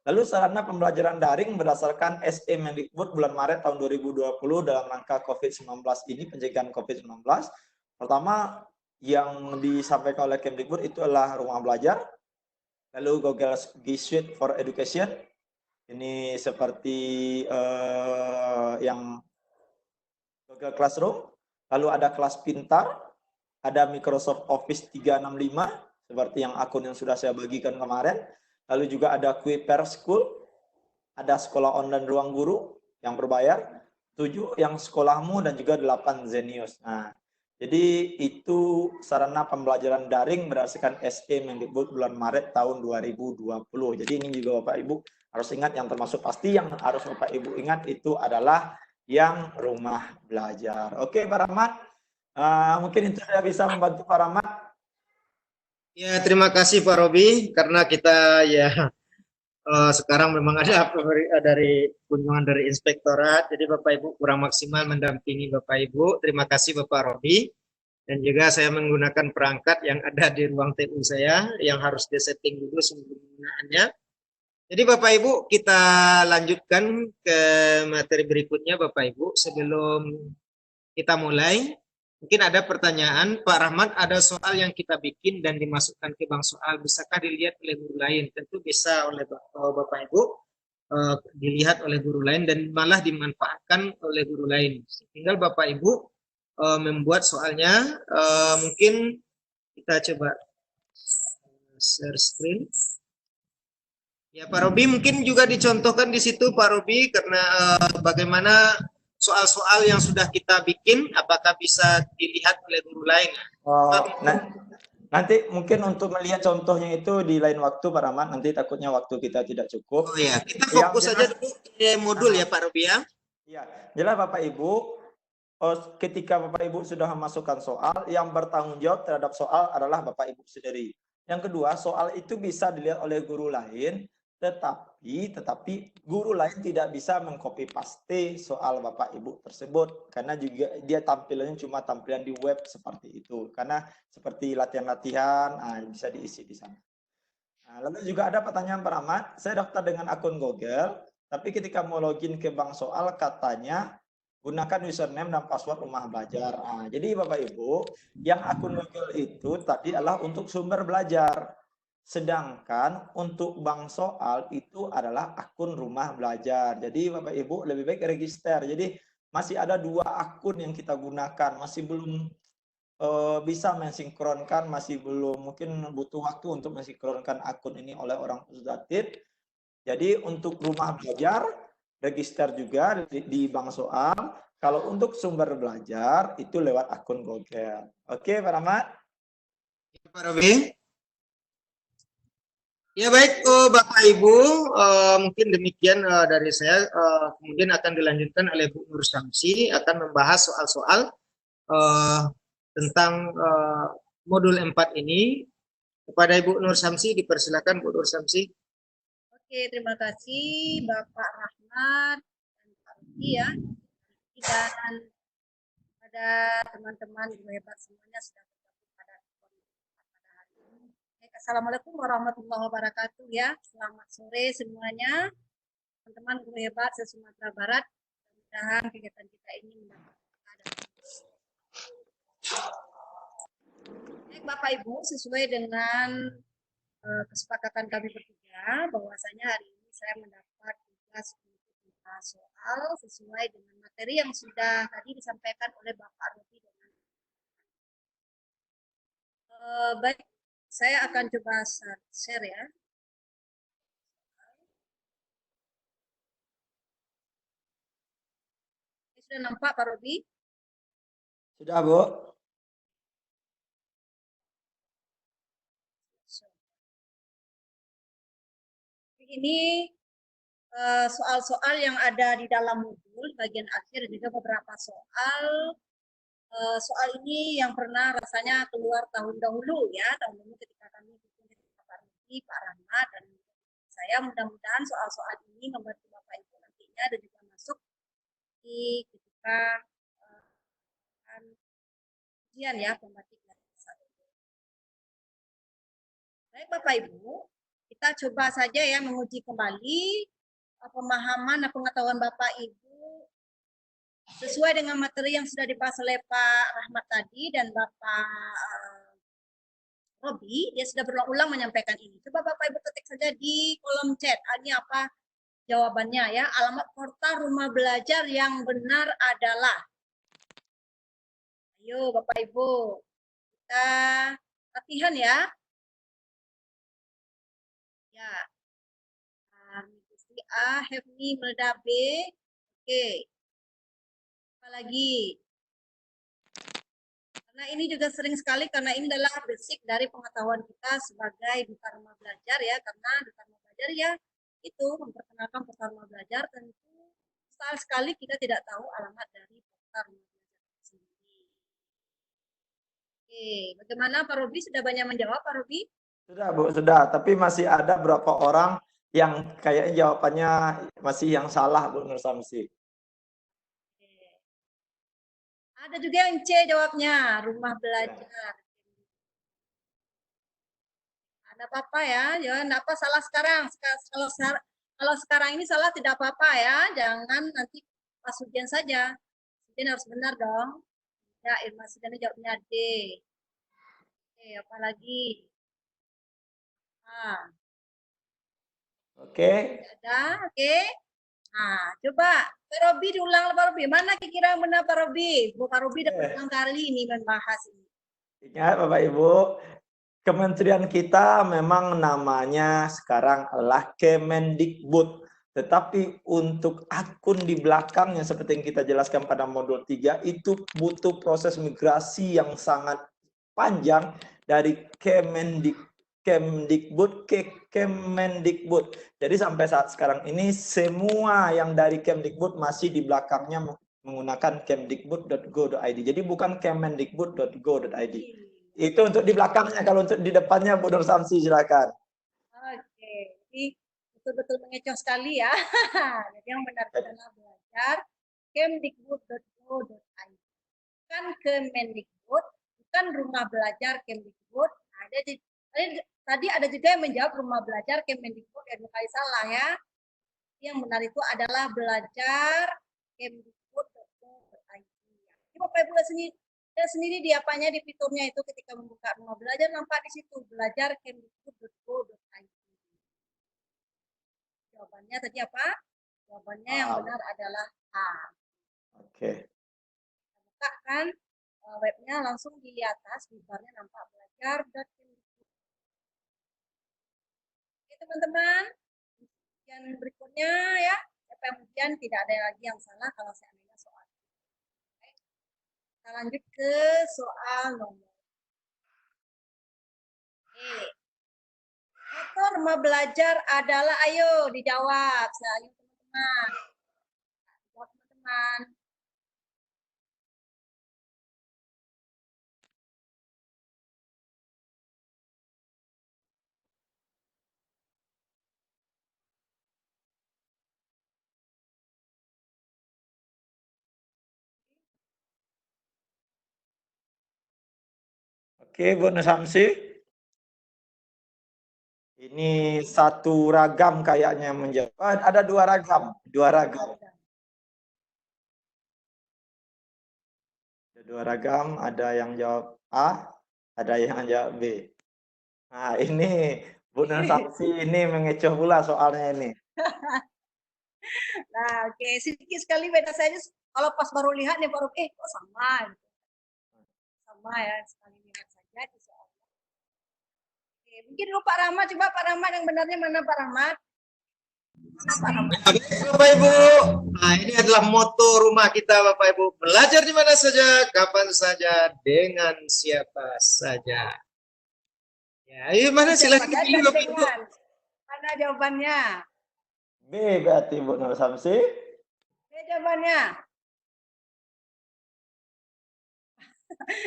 Lalu sarana pembelajaran daring berdasarkan SE Mendikbud bulan Maret tahun 2020 dalam rangka COVID-19 ini, pencegahan COVID-19. Pertama, yang disampaikan oleh Kemdikbud itu adalah rumah belajar. Lalu Google G Suite for Education. Ini seperti yang Google Classroom. Lalu ada kelas pintar. Ada Microsoft Office 365, seperti yang akun yang sudah saya bagikan kemarin. Lalu juga ada Kuiper School, ada sekolah online ruang guru yang berbayar, 7 yang sekolahmu, dan juga 8 Zenius. Nah, jadi itu sarana pembelajaran daring berdasarkan SE Mendikbud bulan Maret tahun 2020. Jadi ini juga Bapak Ibu harus ingat, yang termasuk pasti yang harus Bapak Ibu ingat itu adalah yang rumah belajar. Oke Pak Rahmat, mungkin itu saya bisa membantu Pak Rahmat. Ya, terima kasih Pak Robi, karena kita ya sekarang memang ada dari kunjungan dari inspektorat, jadi Bapak Ibu kurang maksimal mendampingi Bapak Ibu. Terima kasih Bapak Robi, dan juga saya menggunakan perangkat yang ada di ruang TU saya yang harus disetting dulu sebelum penggunaannya. Jadi Bapak Ibu, kita lanjutkan ke materi berikutnya Bapak Ibu. Sebelum kita mulai, mungkin ada pertanyaan, Pak Rahmat, ada soal yang kita bikin dan dimasukkan ke bank soal, bisakah dilihat oleh guru lain? Tentu bisa oleh Bapak Ibu, dilihat oleh guru lain dan malah dimanfaatkan oleh guru lain. Tinggal Bapak Ibu membuat soalnya. Mungkin kita coba share screen. Ya Pak Robi, mungkin juga dicontohkan di situ Pak Robi, karena bagaimana soal-soal yang sudah kita bikin, apakah bisa dilihat oleh guru lain? Nanti mungkin untuk melihat contohnya itu di lain waktu Pak Rahmat, nanti takutnya waktu kita tidak cukup. Oh ya, kita fokus saja dulu ke modul ya Pak Robi ya. Iya, jelas Bapak Ibu, ketika Bapak Ibu sudah memasukkan soal, yang bertanggung jawab terhadap soal adalah Bapak Ibu sendiri. Yang kedua, soal itu bisa dilihat oleh guru lain, tetapi guru lain tidak bisa mengcopy paste soal Bapak Ibu tersebut, karena juga dia tampilannya cuma tampilan di web seperti itu, karena seperti latihan-latihan bisa diisi di sana. Nah, lalu juga ada pertanyaan Pak Rahmat, saya daftar dengan akun Google, tapi ketika mau login ke bank soal katanya gunakan username dan password rumah belajar. Jadi Bapak Ibu, yang akun Google itu tadi adalah untuk sumber belajar. Sedangkan untuk bank soal itu adalah akun rumah belajar. Jadi Bapak Ibu lebih baik register. Jadi masih ada 2 akun yang kita gunakan. Masih belum bisa mensinkronkan, masih belum, mungkin butuh waktu untuk mensinkronkan akun ini oleh orang Pusdatin. Jadi untuk rumah belajar, register juga di bank soal. Kalau untuk sumber belajar itu lewat akun Google. Oke Pak Rahmat? Pak Robi. Ya baik Bapak Ibu, mungkin demikian dari saya. Kemudian akan dilanjutkan oleh Bu Nur Samsi, akan membahas soal-soal tentang modul 4 ini. Kepada Ibu Nur Samsi, dipersilakan Bu Nur Samsi. Oke, terima kasih Bapak Rahmat dan Pak Ruki ya. Dan pada teman-teman guru hebat semuanya sudah bergabung pada hari ini. Assalamualaikum warahmatullahi wabarakatuh ya. Selamat sore semuanya. Teman-teman guru hebat se-Sumatera Barat. Mudah-mudahan kegiatan kita ini mendapat baik Bapak Ibu, sesuai dengan kesepakatan kami bertiga bahwasanya hari ini saya mendapat tugas untuk membahas soal sesuai dengan materi yang sudah tadi disampaikan oleh Bapak Robi. Baik, saya akan coba share ya. Sudah nampak Pak Robi? Sudah, Bu. Ini soal-soal yang ada di dalam modul bagian akhir, juga beberapa soal. Soal ini yang pernah rasanya keluar tahun dahulu ya, tahun dahulu ketika kami dengan Pak Ruki, Pak Rahmat, dan saya. Mudah-mudahan soal-soal ini membantu Bapak Ibu nantinya dan juga masuk di ketika ujian ya, pembatik dari satu. Baik Bapak Ibu, kita coba saja ya menguji kembali pemahaman dan pengetahuan Bapak Ibu sesuai dengan materi yang sudah dibahas oleh Pak Rahmat tadi dan Bapak Robi. Dia sudah berulang-ulang menyampaikan ini. Coba Bapak Ibu ketik saja di kolom chat. Ini apa jawabannya ya? Alamat portal rumah belajar yang benar adalah. Ayo Bapak Ibu, kita latihan ya. Ya. Gusti A, Hefni, Melda B. Oke. Apa lagi? Karena ini juga sering sekali, karena ini adalah basic dari pengetahuan kita sebagai duta rumah belajar ya. Karena duta rumah belajar ya itu memperkenalkan portal rumah belajar, tentu besar sekali kita tidak tahu alamat dari portal rumah belajar sendiri. Oke, bagaimana Pak Robi? Sudah banyak menjawab Pak Robi? Sudah, Bu, sudah. Tapi masih ada beberapa orang yang kayaknya jawabannya masih yang salah, Bu Nur Samsi. Ada juga yang C jawabnya, rumah belajar. Ada apa-apa ya, jangan apa salah sekarang. Kalau sekarang ini salah tidak apa-apa ya, jangan nanti pas ujian saja. Ujian harus benar dong. Ya, Irma Sidani jawabnya D. Oke, apa lagi? Ah. Oke. Ada, oke. Nah, coba Pak Robi diulang Pak Robi. Mana kira-kira benar Pak Robi? Pak Robi udah berulang kali ini membahas ini. Ingat Bapak Ibu, kementerian kita memang namanya sekarang adalah Kemendikbud. Tetapi untuk akun di belakangnya seperti yang kita jelaskan pada modul 3 itu butuh proses migrasi yang sangat panjang dari Kemdikbud ke Kemendikbud. Jadi sampai saat sekarang ini semua yang dari Kemdikbud masih di belakangnya menggunakan kemdikbud.go.id. Jadi bukan kemendikbud.go.id. Itu untuk di belakangnya, kalau untuk di depannya Bu Nur Samsi silakan. Oke, jadi betul-betul mengecoh sekali ya. Jadi yang benar adalah belajar kemdikbud.go.id. Bukan Kemendikbud, bukan rumah belajar Kemdikbud. Nah, tadi ada juga yang menjawab rumah belajar Kemendikbud, dua kali salah ya. Yang benar itu adalah belajar kemdikbud.go.id. Ini Bapak Ibu lihat sendiri di apanya, di fiturnya itu ketika membuka rumah belajar nampak di situ belajar kemdikbud.go.id. Jawabannya tadi apa? Jawabannya yang benar adalah A. Oke. Buka kan webnya langsung di atas, di barnya nampak belajar. Oke teman-teman, yang berikutnya ya, siapa yang ujian tidak ada lagi yang salah kalau seandainya soal. Oke. Kita lanjut ke soal nomor. Oke. Motor rumah belajar adalah, ayo dijawab, ayo teman-teman. Jawab teman-teman. Oke, Bu Nur Samsi. Ini satu ragam kayaknya menjawab. Oh, ada dua ragam. Dua ragam. Ada dua ragam, ada yang jawab A, ada yang jawab B. Nah, ini Bu Nur Samsi ini mengecoh pula soalnya ini. Nah, oke, sedikit sekali beda saja. Kalau pas baru lihat nih baru kok sama. Sama ya, sekali lihat saja insya Allah. Oke, mungkin dulu Pak Rahmat, coba Pak Rahmat yang benarnya mana Pak Rahmat? Mana Pak Rahmat? Bapak Ibu, nah ini adalah moto rumah kita Bapak Ibu. Belajar di mana saja, kapan saja, dengan siapa saja. Ya, ayo mana silahkan Siapa pilih saja Bapak Ibu. dengan. Mana jawabannya? B berarti Bu Nur Samsi. B jawabannya.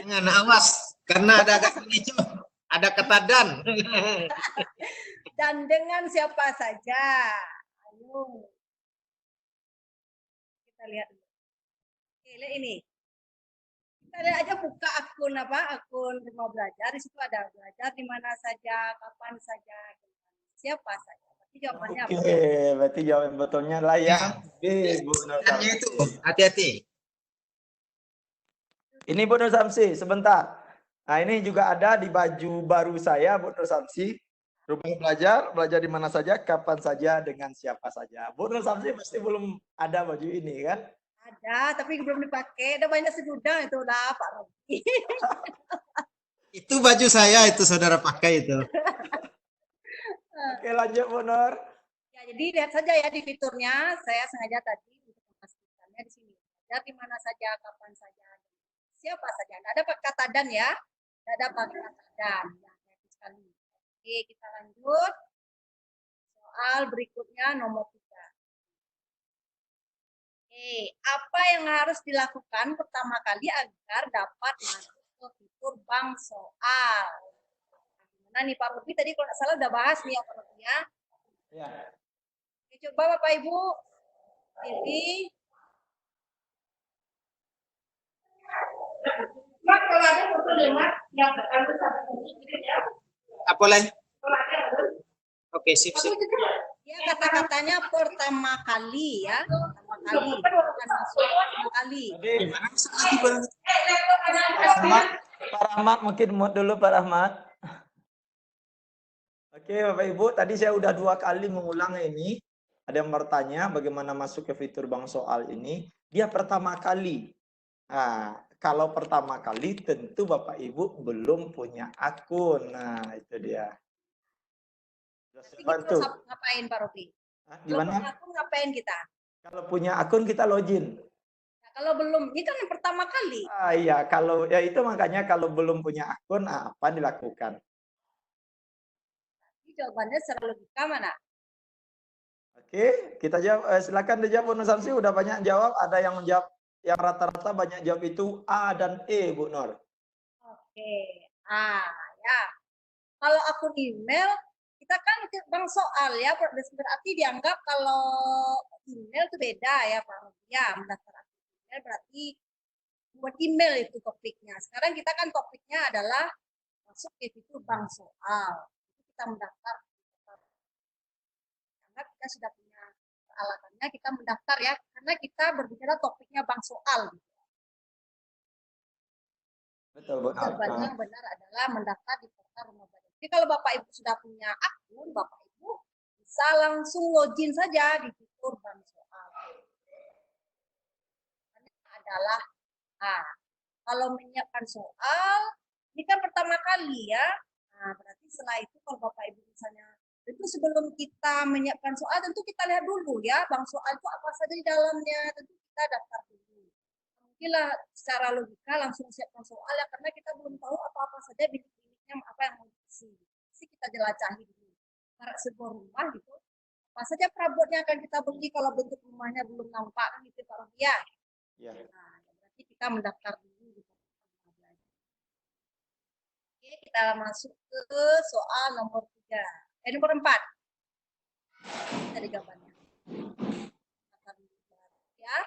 Jangan awas, karena ada agak kecoh, ada kata dan. Dan dengan siapa saja. Ayo. Kita lihat dulu. Oke, lihat ini. Kita lihat aja buka akun apa? Akun Rumah Belajar. Di situ ada belajar di mana saja, kapan saja, siapa saja. Berarti jawabannya apa? Oke, berarti jawaban betulnya lah yang B, Bu Nur Dannya Samsi. itu, hati-hati. Ini Bu Nur Samsi, sebentar. Nah, ini juga ada di baju baru saya, Bu Nur Samsi. Rumah belajar, belajar di mana saja, kapan saja, dengan siapa saja. Bu Nur Samsi pasti belum ada baju ini, kan? Ada, tapi belum dipakai. Ada banyak segudang itu lah Pak Robi. Itu baju saya itu saudara pakai itu. Oke, lanjut Bu Nur. Ya, jadi lihat saja ya di fiturnya. Saya sengaja tadi untuk memastikannya di sini. Belajar di mana saja, kapan saja, siapa saja. Tidak ada pakai kata dan ya. Tidak ada pakai kata dan. Ya, sekali. Oke, kita lanjut. Soal berikutnya nomor 3. Oke, apa yang harus dilakukan pertama kali agar dapat masuk ke fitur bank soal? Nah, nih Pak Rupi tadi kalau nggak salah udah bahas nih ya Pak Rupi ya. Ya. Oke, coba Bapak Ibu pilih. Mak, kalau ada foto deh, Mak, yang ada satu ya. Apa lagi? Oke, sip. Ya, kata-katanya pertama kali ya. Pertama kali, bukan masuk pertama kali. Pak Rahmat, mungkin mood dulu Pak Rahmat. Oke, Bapak Ibu, tadi saya udah 2 kali mengulang ini. Ada yang bertanya bagaimana masuk ke fitur bank soal ini. Dia pertama kali. Nah, kalau pertama kali tentu Bapak Ibu belum punya akun. Nah, itu dia. Kita harus ngapain Pak Robi? Gimana? Kalau punya akun ngapain kita? Kalau punya akun kita login. Nah, kalau belum, ini kan yang pertama kali. Iya, kalau ya itu makanya kalau belum punya akun apa dilakukan? Jadi jawabannya secara logika mana? Oke, kita jawab. Silakan dijawab Bu Nur Samsi. Udah banyak jawab. Ada yang menjawab, yang rata-rata banyak jawab itu A dan E, Bu Nur. Oke, ya. Kalau akun email, kita kan bank soal ya, berarti dianggap kalau email itu beda ya Pak Robi. Ya, mendaftar akun email berarti buat email itu topiknya. Sekarang kita kan topiknya adalah masuk ke fitur bank soal. Kita mendaftar. Karena kita sudah punya peralatannya, kita mendaftar ya. Karena kita berbicara topiknya bank soal. Betul, Bu. Jawabannya yang benar adalah mendaftar di portal Rumah Belajar. Jadi kalau Bapak Ibu sudah punya akun, Bapak Ibu bisa langsung login saja di fitur bank soal. Ini adalah kalau menyiapkan soal, ini kan pertama kali ya. Nah, berarti setelah itu kalau Bapak Ibu misalnya, itu sebelum kita menyiapkan soal, tentu kita lihat dulu ya, bank soal itu apa saja di dalamnya, tentu kita daftar dulu. Mungkinlah secara logika langsung siapkan soal ya, karena kita belum tahu apa-apa saja bilik-biliknya apa yang mau diisi. Jadi kita jelajahi dulu. Karena sebuah rumah gitu, apa saja perabotnya akan kita beli kalau bentuk rumahnya belum nampak gitu Pak Rodia. Ya. Nah, berarti kita mendaftar dulu gitu. Oke, kita masuk ke soal nomor 3. Nomor 4. Dari jawabannya. Ya.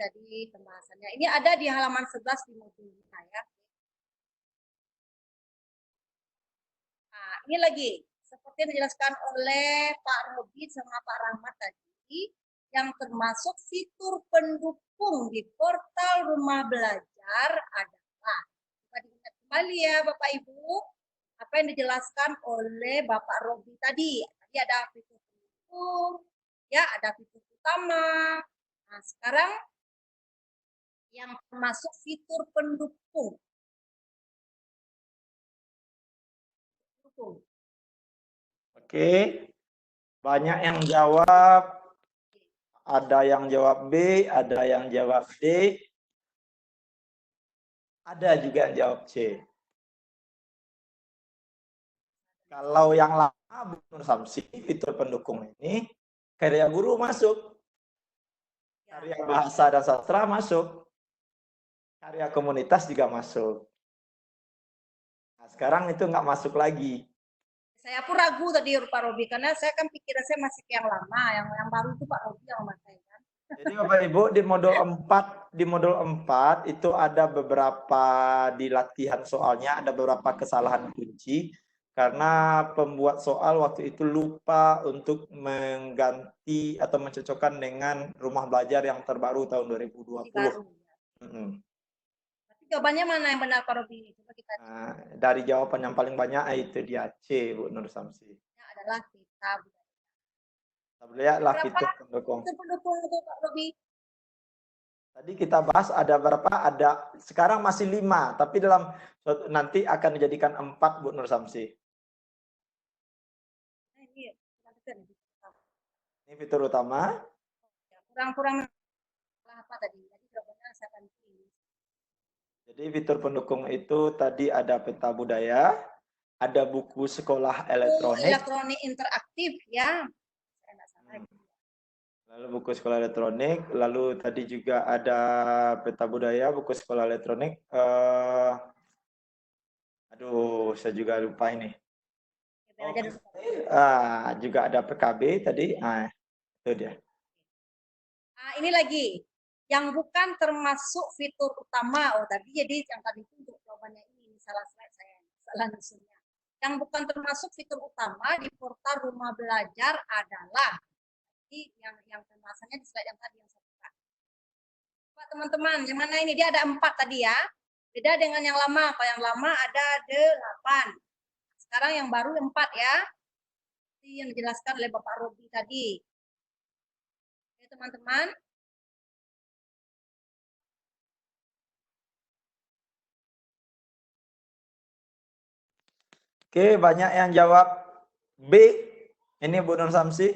Tadi pembahasannya. Ini ada di halaman 11 di modul kita ya. ini lagi seperti yang dijelaskan oleh Pak Robi sama Pak Rahmat tadi, yang termasuk fitur pendukung di portal Rumah Belajar adalah, diingat kembali ya Bapak Ibu, apa yang dijelaskan oleh Bapak Robi tadi. Tadi ada fitur pendukung, ya ada fitur utama. Nah, sekarang yang termasuk fitur pendukung. Oke, banyak yang jawab. Ada yang jawab B, ada yang jawab D, ada juga yang jawab C. Kalau yang lama, menurut Samsi, fitur pendukung ini, karya guru masuk, karya bahasa dan sastra masuk, karya komunitas juga masuk. Nah, sekarang itu nggak masuk lagi. Saya pun ragu tadi Pak Robi, karena saya kan pikiran saya masih yang lama, yang baru itu Pak Robi yang memakai kan. Jadi Bapak Ibu di modul 4 itu ada beberapa di latihan soalnya ada beberapa kesalahan kunci karena pembuat soal waktu itu lupa untuk mengganti atau mencocokkan dengan rumah belajar yang terbaru tahun 2020. Baru. Tapi jawabannya mana yang benar Pak Robi? Coba kita cek. Nah, dari jawaban yang paling banyak itu dia C, Bu Nur Samsi. Ini adalah kita. Lihatlah Berapa fitur pendukung. fitur pendukung itu Pak Robi? Tadi kita bahas ada berapa? Ada sekarang masih 5, tapi dalam nanti akan dijadikan 4, Bu Nur Samsi. Nah, ini fitur utama. Kurang apa tadi? Jadi jawabannya saya akan pilih. Jadi fitur pendukung itu tadi ada peta budaya, ada buku sekolah elektronik. Elektronik interaktif ya. Saya nggak salah. Lalu buku sekolah elektronik, lalu tadi juga ada peta budaya, buku sekolah elektronik. Aduh, saya juga lupa ini. Juga ada PKB tadi. Nah, itu dia. Nah, ini lagi yang bukan termasuk fitur utama. Oh, tadi jadi yang tadi itu untuk jawabannya ini salah slide saya, salah nusulnya. Yang bukan termasuk fitur utama di portal Rumah Belajar adalah yang pembahasannya di slide yang tadi yang saya buka. Pak teman-teman, yang mana ini dia ada 4 tadi ya. Beda dengan yang lama. Kalau yang lama ada 8. Sekarang yang baru 4 ya. Seperti yang dijelaskan oleh Bapak Robi tadi. Oke, teman-teman. Oke, banyak yang jawab B. Ini Bu Nur Samsi.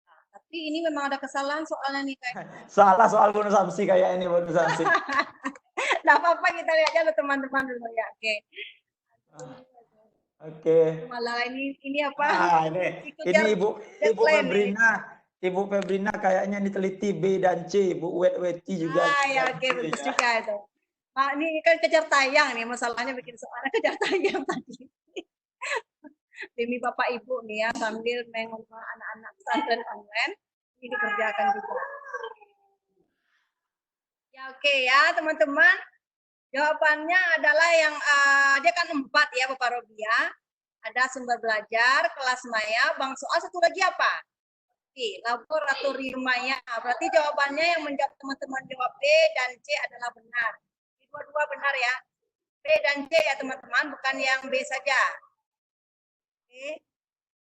Nah, tapi ini memang ada kesalahan soalnya nih kayak. Salah soal Bu Nur Samsi kayak ini Bu Nur Samsi. Nah, apa-apa kita lihat aja teman-teman dulu ya. Oke. Oke. Malah ini apa? Ini Ibu Febrina. Ibu Febrina kayaknya diteliti B dan C. Bu Weti juga. Ya oke, bagus juga itu. Nah, ini kan kejar tayang nih, masalahnya bikin soalnya kejar tayang tadi. Demi Bapak Ibu nih ya, sambil mengurus anak-anak pesantren online, ini dikerjakan juga. Ya oke ya teman-teman, jawabannya adalah yang dia kan 4 ya Bapak Robi ya. Ada sumber belajar, kelas maya, bang soal satu lagi apa? Oke, laboratorium maya. Berarti jawabannya yang menjawab teman-teman jawab B dan C adalah benar. Dua-dua benar ya. B dan C ya teman-teman, bukan yang B saja. Oke.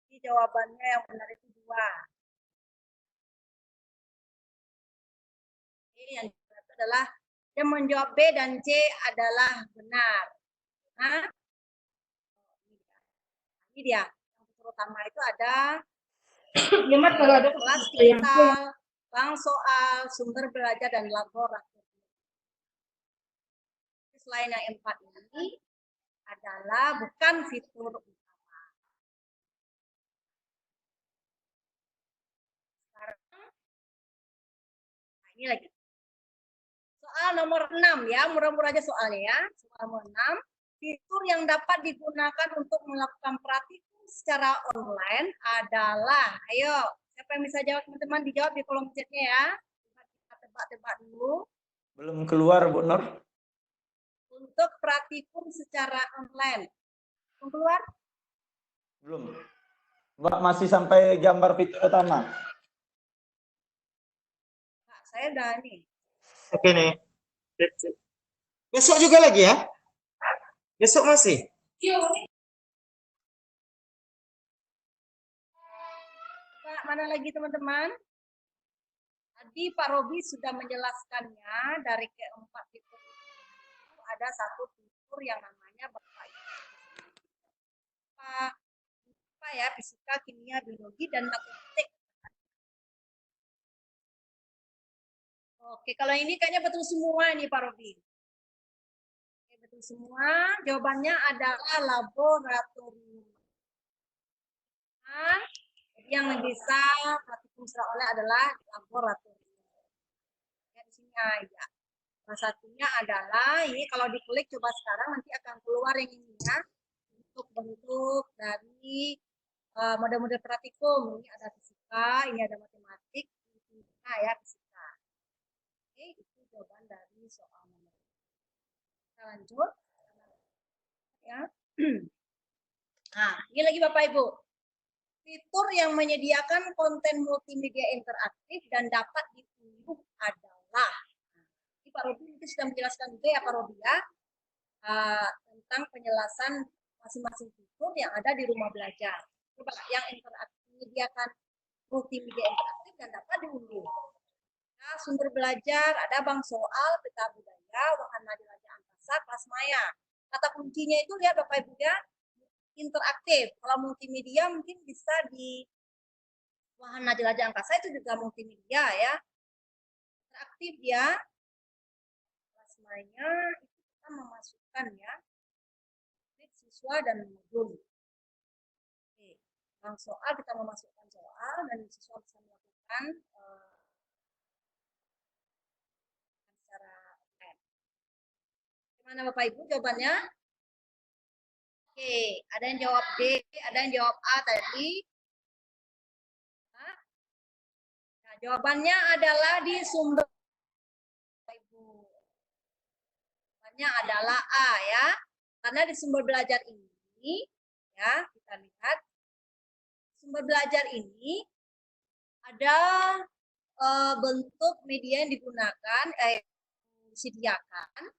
Jadi jawabannya yang benar itu 2. Ini yang adalah yang menjawab B dan C adalah benar. Nah, ini dia. Yang terutama itu ada kalau ada kelas digital, bank soal, sumber belajar dan laboratorium. Selain yang 4 ini adalah bukan fitur utama. Sekarang, nah ini lagi. Soal nomor 6 ya, murah-murah aja soalnya ya. Soal nomor 6, fitur yang dapat digunakan untuk melakukan praktikum secara online adalah, ayo, siapa yang bisa jawab teman-teman, dijawab di kolom chatnya ya. Kita tebak-tebak dulu. Belum keluar Bu Nur. Untuk praktikum secara online. Keluar? Belum. Mbak masih sampai gambar fitur utama. Nah, saya udah nih. Oke nih. Besok juga lagi ya? Besok masih? Pak, mana lagi teman-teman? Tadi Pak Robi sudah menjelaskannya dari keempat fitur itu ada satu fitur yang namanya Bapak apa ya, fisika, kimia, biologi, dan matematik. Oke, kalau ini kayaknya betul semua ini Pak Robi. Oke, betul semua. Jawabannya adalah laboratorium. Nah, yang bisa praktikum secara online adalah laboratorium. Ya, di sini aja. Salah satunya adalah ini kalau diklik coba sekarang nanti akan keluar yang ini ya. Bentuk dari model-model praktikum. Ini ada fisika, ini ada matematik, nah ya fisika. Oke, itu jawaban dari soal nomor. Kita lanjut. Ya. Nah, ini lagi Bapak Ibu. Fitur yang menyediakan konten multimedia interaktif dan dapat diunduh adalah. Ini Pak Robi mungkin sudah menjelaskan juga ya Pak Robi ya, tentang penjelasan masing-masing fitur yang ada di rumah belajar. Coba yang interaktif menyediakan multimedia interaktif dan dapat diunduh. Nah, sumber belajar ada bank soal, peta budaya, wahana jelajah angkasa, kelas maya. Kata kuncinya itu lihat Bapak Ibu ya, interaktif. Kalau multimedia mungkin bisa di wahana jelajah angkasa itu juga multimedia ya. Interaktif ya. Kelas maya itu kita memasukkan ya siswa dan modul. Oke. Bank soal kita memasukkan soal dan siswa bisa melakukan secara online. Gimana Bapak Ibu jawabannya? Oke, ada yang jawab D, ada yang jawab A tadi. Nah, jawabannya adalah di sumber. Jawabannya adalah A ya. Karena di sumber belajar ini, ya kita lihat, sumber belajar ini ada bentuk media yang digunakan, disediakan,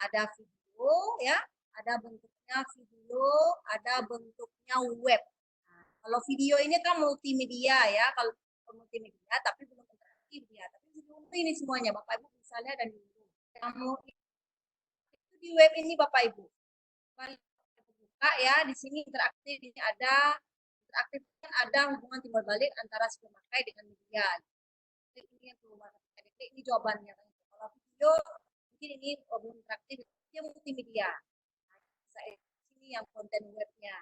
ada video ya, ada bentuknya video, ada bentuknya web. Nah, kalau video ini kan multimedia ya, kalau multimedia tapi belum interaktif ya, tapi ini semuanya Bapak Ibu bisa lihat dan diunduh. Kamu itu di web ini Bapak Ibu. Buka ya, di sini interaktif, ini ada interaktif kan ada hubungan timbal balik antara si pemakai dengan media. Ini yang perubahan ini jawabannya. Kalau video mungkin ini belum interaktif, dia multimedia. Nah, ini yang konten webnya.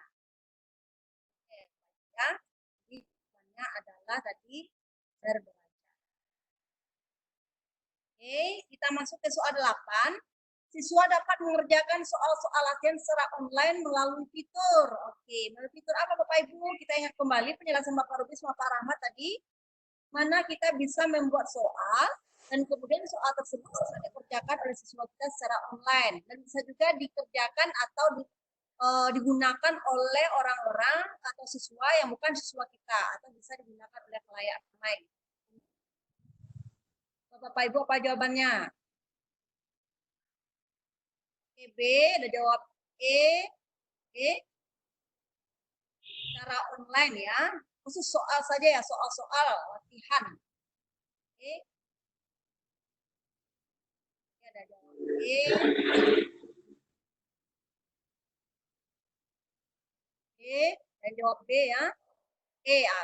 Oke, ya. Jadi jawabannya adalah tadi berbelajar. Oke, kita masuk ke soal 8. Siswa dapat mengerjakan soal-soal latihan secara online melalui fitur. Oke, melalui fitur apa Bapak Ibu? Kita ingat kembali penjelasan Bapak Rubi sama Pak Rahmat tadi. Mana kita bisa membuat soal dan kemudian soal tersebut bisa dikerjakan oleh siswa kita secara online. Dan bisa juga dikerjakan atau digunakan oleh orang-orang atau siswa yang bukan siswa kita. Atau bisa digunakan oleh khalayak ramai. Bapak Ibu apa jawabannya? B, ada jawab E, secara online ya, khusus soal saja ya, soal-soal latihan. Oke. Ini ada jawab E. Dan jawab B ya.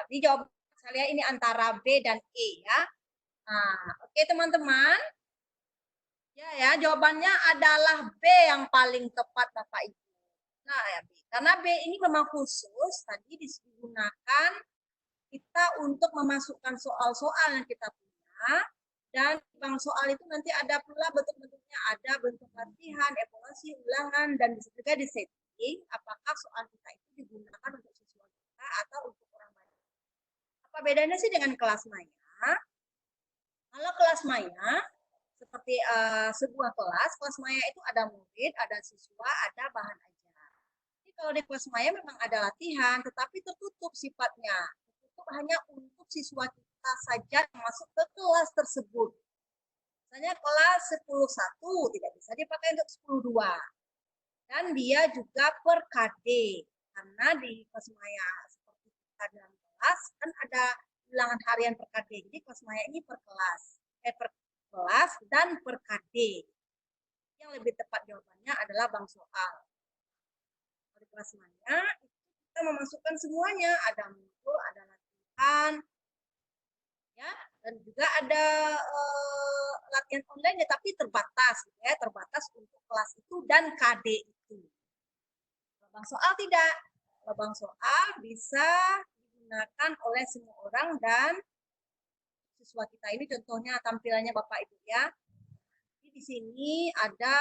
Di jawab saya ini antara B dan E ya. Nah, oke teman-teman. Ya, jawabannya adalah B yang paling tepat Bapak Ibu. Nah, ya B. Karena B ini memang khusus tadi digunakan kita untuk memasukkan soal-soal yang kita punya, dan bank soal itu nanti ada pula bentuk-bentuknya, ada bentuk latihan, evaluasi, ulangan, dan bisa juga disetting apakah soal kita itu digunakan untuk siswa kita atau untuk orang banyak. Apa bedanya sih dengan kelas maya? Kalau kelas maya seperti sebuah kelas maya itu ada murid, ada siswa, ada bahan ajar. Jadi Kalau di kelas maya memang ada latihan, tetapi tertutup sifatnya. Tertutup hanya untuk siswa kita saja yang masuk ke kelas tersebut. Misalnya kelas 10.1 tidak bisa dipakai untuk 10.2. Dan dia juga per KD. Karena di kelas maya seperti kita dalam kelas, kan ada bilangan harian per KD. Jadi kelas maya ini per kelas. Per kelas dan per KD. Yang lebih tepat jawabannya adalah bank soal. Di kelas maya itu kita memasukkan semuanya, ada modul, ada latihan, ya, dan juga ada latihan online, tapi terbatas, ya, terbatas untuk kelas itu dan KD itu. Bank soal tidak, bank soal bisa digunakan oleh semua orang dan siswa kita ini contohnya tampilannya Bapak Ibu ya. Di sini ada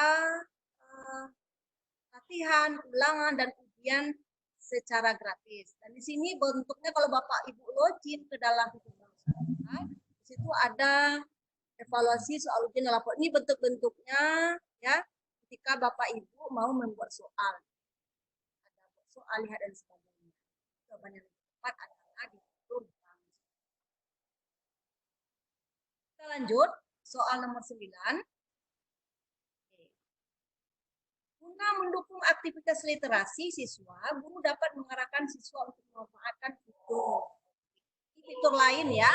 latihan, ulangan, dan ujian secara gratis. Dan di sini bentuknya kalau Bapak Ibu login ke dalam Hidup Bangsa, di situ ada evaluasi soal ujian dan lapor. Ini bentuk-bentuknya ya ketika Bapak Ibu mau membuat soal. Ada soal, lihat dan sebagainya. Jawaban yang tepat adalah di Hidup Bangsa. Kita lanjut soal nomor 9. Guna mendukung aktivitas literasi siswa, guru dapat mengarahkan siswa untuk memanfaatkan fitur. Fitur lain ya.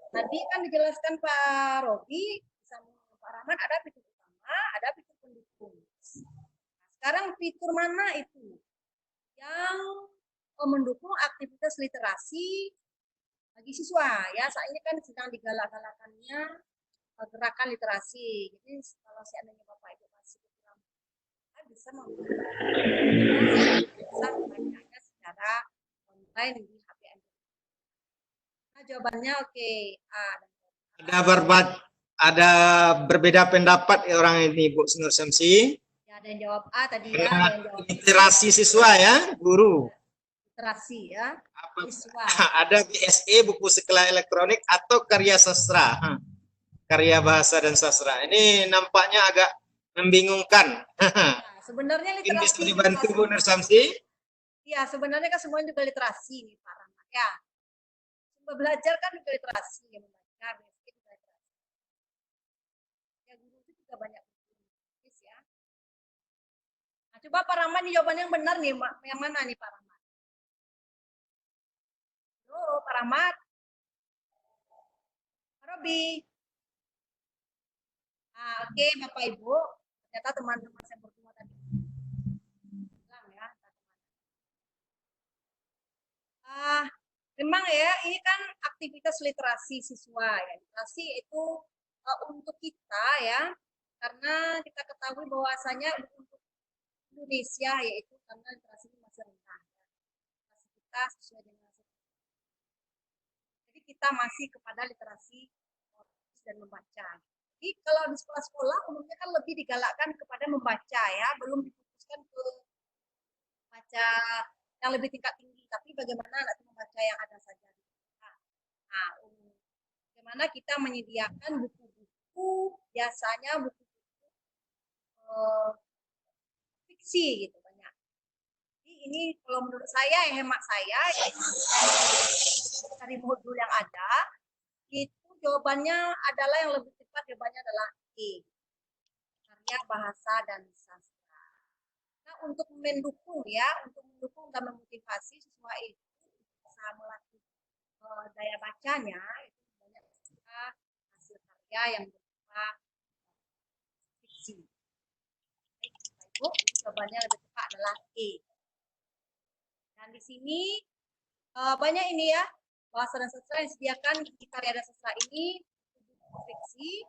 Tadi kan dijelaskan Pak Robi, sama Pak Rahman ada fitur utama, ada fitur pendukung. Nah, sekarang fitur mana itu yang mendukung aktivitas literasi bagi siswa? Ya, saat ini kan sedang digalak-galakannya gerakan literasi. Jadi kalau seandainya Bapak Ibu masih bisa membacanya secara online di HP Android. Nah, jawabannya oke. Ada berbeda pendapat orang ini Bu Nur Samsi. Ya, ada yang jawab A tadi ya, ada yang jawab literasi siswa ya, guru. Literasi ya, siswa. Ada BSE buku sekolah elektronik atau karya sastra. Karya bahasa dan sastra. Ini nampaknya agak membingungkan. Nah, sebenarnya literasi bisa dibantu Bu Nur Samsi? Iya, sebenarnya kan semuanya juga literasi nih Pak Rahmat ya. Belajar kan juga literasi, ya, membaca, basic juga literasi. Ya, guru itu juga banyak tulis ya. Nah, coba Pak Rahmat nih jawaban yang benar nih, yang mana nih Pak Rahmat? Halo Pak Rahmat. Pak Robi. Nah, oke Bapak Ibu, ternyata teman-teman saya berdua tadi bilang ya. Memang ya, ini kan aktivitas literasi siswa ya. Literasi itu untuk kita ya, karena kita ketahui bahwasanya untuk Indonesia yaitu karena literasi ini masih rendah. Literasi kita sesuai dengan jadi kita masih kepada literasi dan membaca. Jadi kalau di sekolah-sekolah umumnya kan lebih digalakkan kepada membaca ya, belum difokuskan ke baca yang lebih tingkat tinggi. Tapi bagaimana anak membaca yang ada saja. Nah, bagaimana kita menyediakan buku-buku, biasanya buku-buku fiksi gitu banyak. Jadi ini kalau menurut saya, hemat saya, dari modul yang ada, itu jawabannya adalah yang lebih tepat, jawabannya adalah E. Karya bahasa dan sastra. Nah, untuk mendukung ya, untuk mendukung dan memotivasi siswa itu bisa melatih daya bacanya, itu banyak juga hasil karya yang berupa fiksi. Ibu, jawabannya lebih tepat adalah E. Dan di sini banyak ini ya, bahasa dan sastra yang disediakan di karya dan sastra ini fiksi,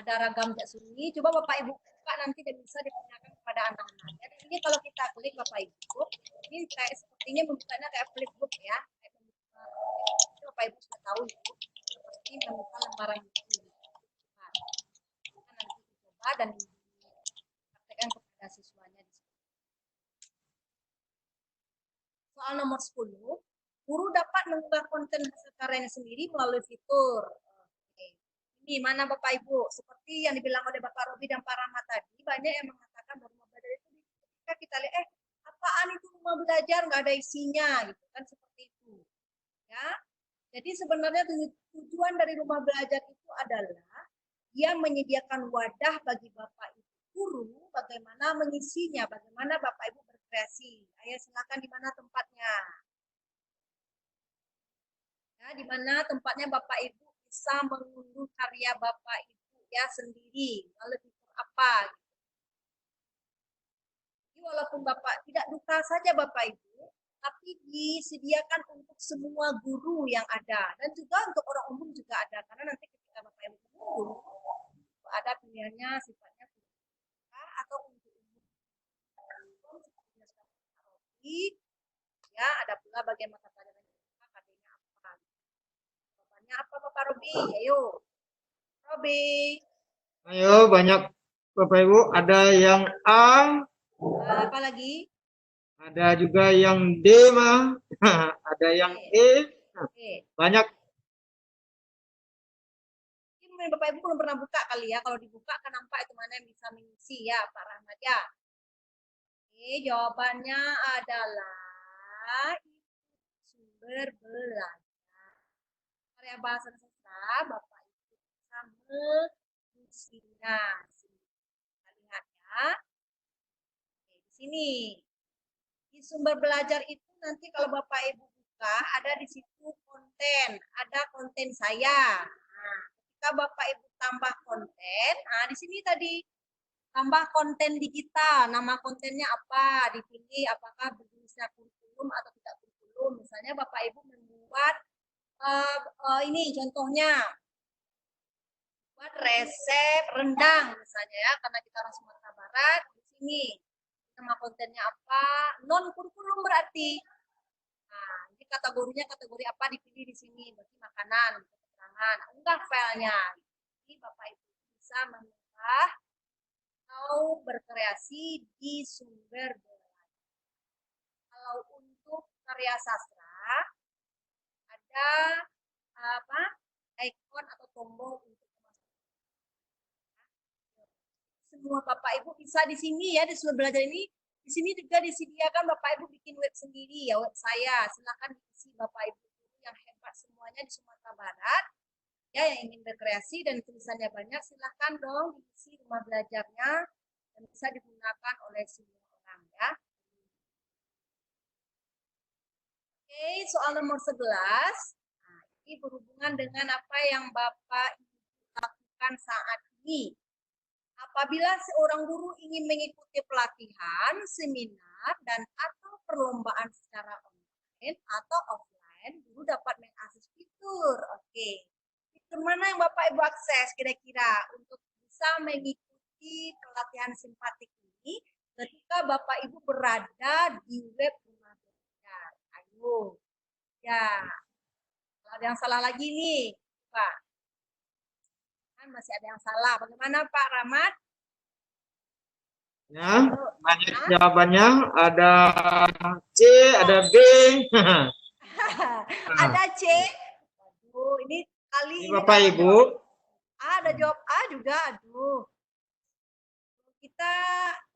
ada ragam jak sunyi. Coba Bapak Ibu buka nanti dan bisa digunakan kepada anak-anak. Dan ini kalau kita klik Bapak Ibu, ini kayak sepertinya membukanya kayak flipbook ya. Bapak Ibu sudah tahu itu seperti membuka lembaran buku. Nah, kita nanti coba dan praktekkan kepada siswanya di sini. Soal nomor 10, guru dapat mengunggah konten hasil karyanya sendiri melalui fitur. Ini mana Bapak Ibu, seperti yang dibilang oleh Bapak Robi dan Pak Rahmat tadi, banyak yang mengatakan bahwa rumah belajar itu ketika kita lihat, apaan itu rumah rumah belajar nggak ada isinya, gitu kan, seperti itu. Ya, jadi sebenarnya tujuan dari rumah belajar itu adalah dia menyediakan wadah bagi Bapak Ibu guru bagaimana mengisinya, bagaimana Bapak Ibu berkreasi. Ayo silakan, di mana tempatnya? Ya, di mana tempatnya Bapak Ibu bisa mengunduh karya Bapak Ibu ya sendiri, lalu fitur apa. Jadi walaupun Bapak tidak duka saja Bapak Ibu, tapi disediakan untuk semua guru yang ada dan juga untuk orang umum juga ada, karena nanti ketika Bapak Ibu mengunduh ada pilihannya sifatnya atau untuk umum. Ya, ada pula bagian mata pelajaran KD-nya apa. Jawabannya apa Bapak Robi? Ayo. Robi. Ayo, banyak Bapak Ibu. Ada yang A. Apa lagi? Ada juga yang D, mah. Ada yang E. Banyak. Mungkin Bapak Ibu belum pernah buka kali ya. Kalau dibuka akan nampak itu mana yang bisa mengisi ya, Pak Rahmat ya. Oke, jawabannya adalah sumber belajar. Karya bahasa sastra Bapak Ibu bisa mengisinya. Kita lihat ya. Oke, di sini. Di sumber belajar itu nanti kalau Bapak Ibu buka ada di situ konten, ada konten saya. Nah, ketika Bapak Ibu tambah konten, nah di sini tadi tambah konten digital, nama kontennya apa, dipilih apakah berjenisnya kurikulum atau tidak kurikulum. Misalnya Bapak Ibu membuat ini contohnya buat resep rendang misalnya ya, karena kita orang Sumatera Barat. Di sini nama kontennya apa, non kurikulum berarti. Nah, ini kategorinya kategori apa, dipilih di sini, berarti makanan, keterangan, unggah filenya. Jadi Bapak Ibu bisa mengunggah atau berkreasi di sumber belajar. Kalau untuk karya sastra ada apa, ikon atau tombol untuk semua Bapak Ibu bisa di sini ya, di sumber belajar ini. Di sini juga disediakan Bapak Ibu bikin web sendiri ya, web saya. Silakan diisi Bapak Ibu yang hebat semuanya di Sumatera Barat. Ya, yang ingin berkreasi dan tulisannya banyak, silakan dong diisi rumah belajarnya dan bisa digunakan oleh semua orang ya. Oke, soal nomor 11. Nah, ini berhubungan dengan apa yang Bapak Ibu lakukan saat ini. Apabila seorang guru ingin mengikuti pelatihan, seminar, dan atau perlombaan secara online atau offline, guru dapat mengakses fitur. Oke, fitur mana yang Bapak Ibu akses kira-kira untuk bisa mengikuti pelatihan simpatik ini ketika Bapak Ibu berada di web rumah belajar? Ayo, ya. Kalau ada yang salah lagi nih, Pak. Masih ada yang salah. Bagaimana Pak Rahmat? Ya, banyak jawabannya. Ada C, ada B. Ada C. Aduh, ini kali ini Bapak Ibu. Ada jawab A juga. Aduh. Kita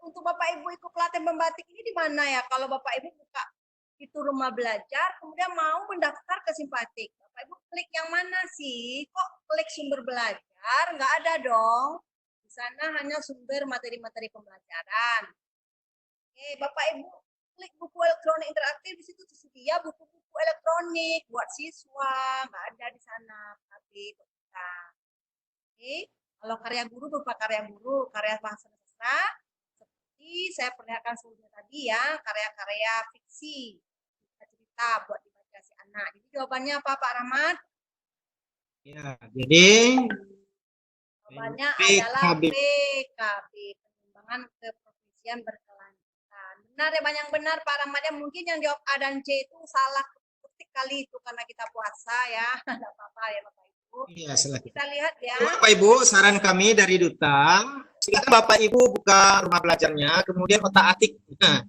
untuk Bapak Ibu ikut pelatihan membatik ini di mana ya? Kalau Bapak Ibu buka itu rumah belajar, kemudian mau mendaftar ke simpatik, Bapak Ibu klik yang mana sih? Kok klik sumber belajar? Nggak ada dong. Di sana hanya sumber materi-materi pembelajaran. Oke, Bapak Ibu klik buku elektronik interaktif, di situ tersedia buku-buku elektronik buat siswa, nggak ada di sana. Tapi kita. Oke, kalau karya guru berupa karya guru, karya bahasa sastra, seperti saya perlihatkan sebelumnya tadi ya, karya-karya fiksi. Cerita buat dibaca si anak. Jadi jawabannya apa Pak Rahmat? Ya, jadi jawabannya adalah PKB, pengembangan keprofesian berkelanjutan. Benar ya, banyak benar Pak Rahmat ya. Mungkin yang jawab A dan C itu salah ketik kali itu karena kita puasa ya. Tidak apa-apa ya Bapak Ibu. Iya, silakan. Kita lihat ya. Bapak Ibu, saran kami dari Duta, silakan Bapak Ibu buka rumah belajarnya, kemudian otak-atik. Nah,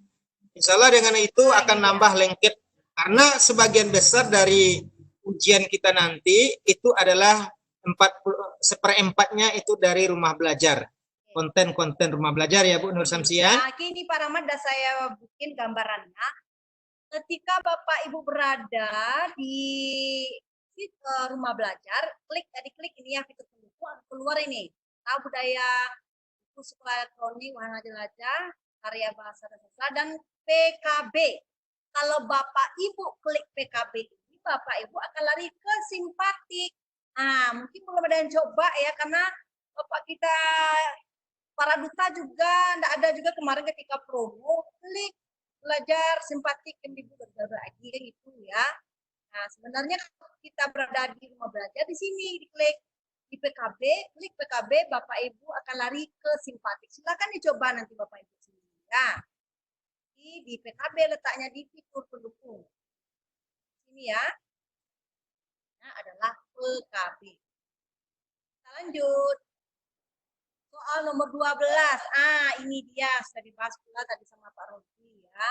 insya Allah dengan itu akan nambah lengket. Karena sebagian besar dari ujian kita nanti itu adalah 1/4-nya itu dari rumah belajar. Konten-konten rumah belajar ya Bu Nur Samsia. Nah, kini Pak Rahmat sudah saya bikin gambarannya. ketika Bapak Ibu berada di rumah belajar, klik ini ya fitur pendukung, keluar ini. Tahu budaya buku sekolah elektronik, wahana jelajah, karya bahasa dan sastra, dan PKB. Kalau Bapak Ibu klik PKB ini, Bapak Ibu akan lari ke simpatik. Nah, mungkin belum ada yang coba ya, karena Bapak kita para duta juga enggak ada juga kemarin ketika promo, klik belajar simpatik Kemdikbud lagi kan gitu ya. Nah, sebenarnya kita berada di rumah belajar di sini diklik di PKB, klik PKB, Bapak Ibu akan lari ke simpatik. Silakan dicoba nanti Bapak Ibu sendiri ya. Di PKB letaknya di fitur pendukung. Ini ya. Nah, adalah PKB. Kita lanjut. Soal nomor 12. Ini dia sudah dibahas pula tadi sama Pak Robi ya.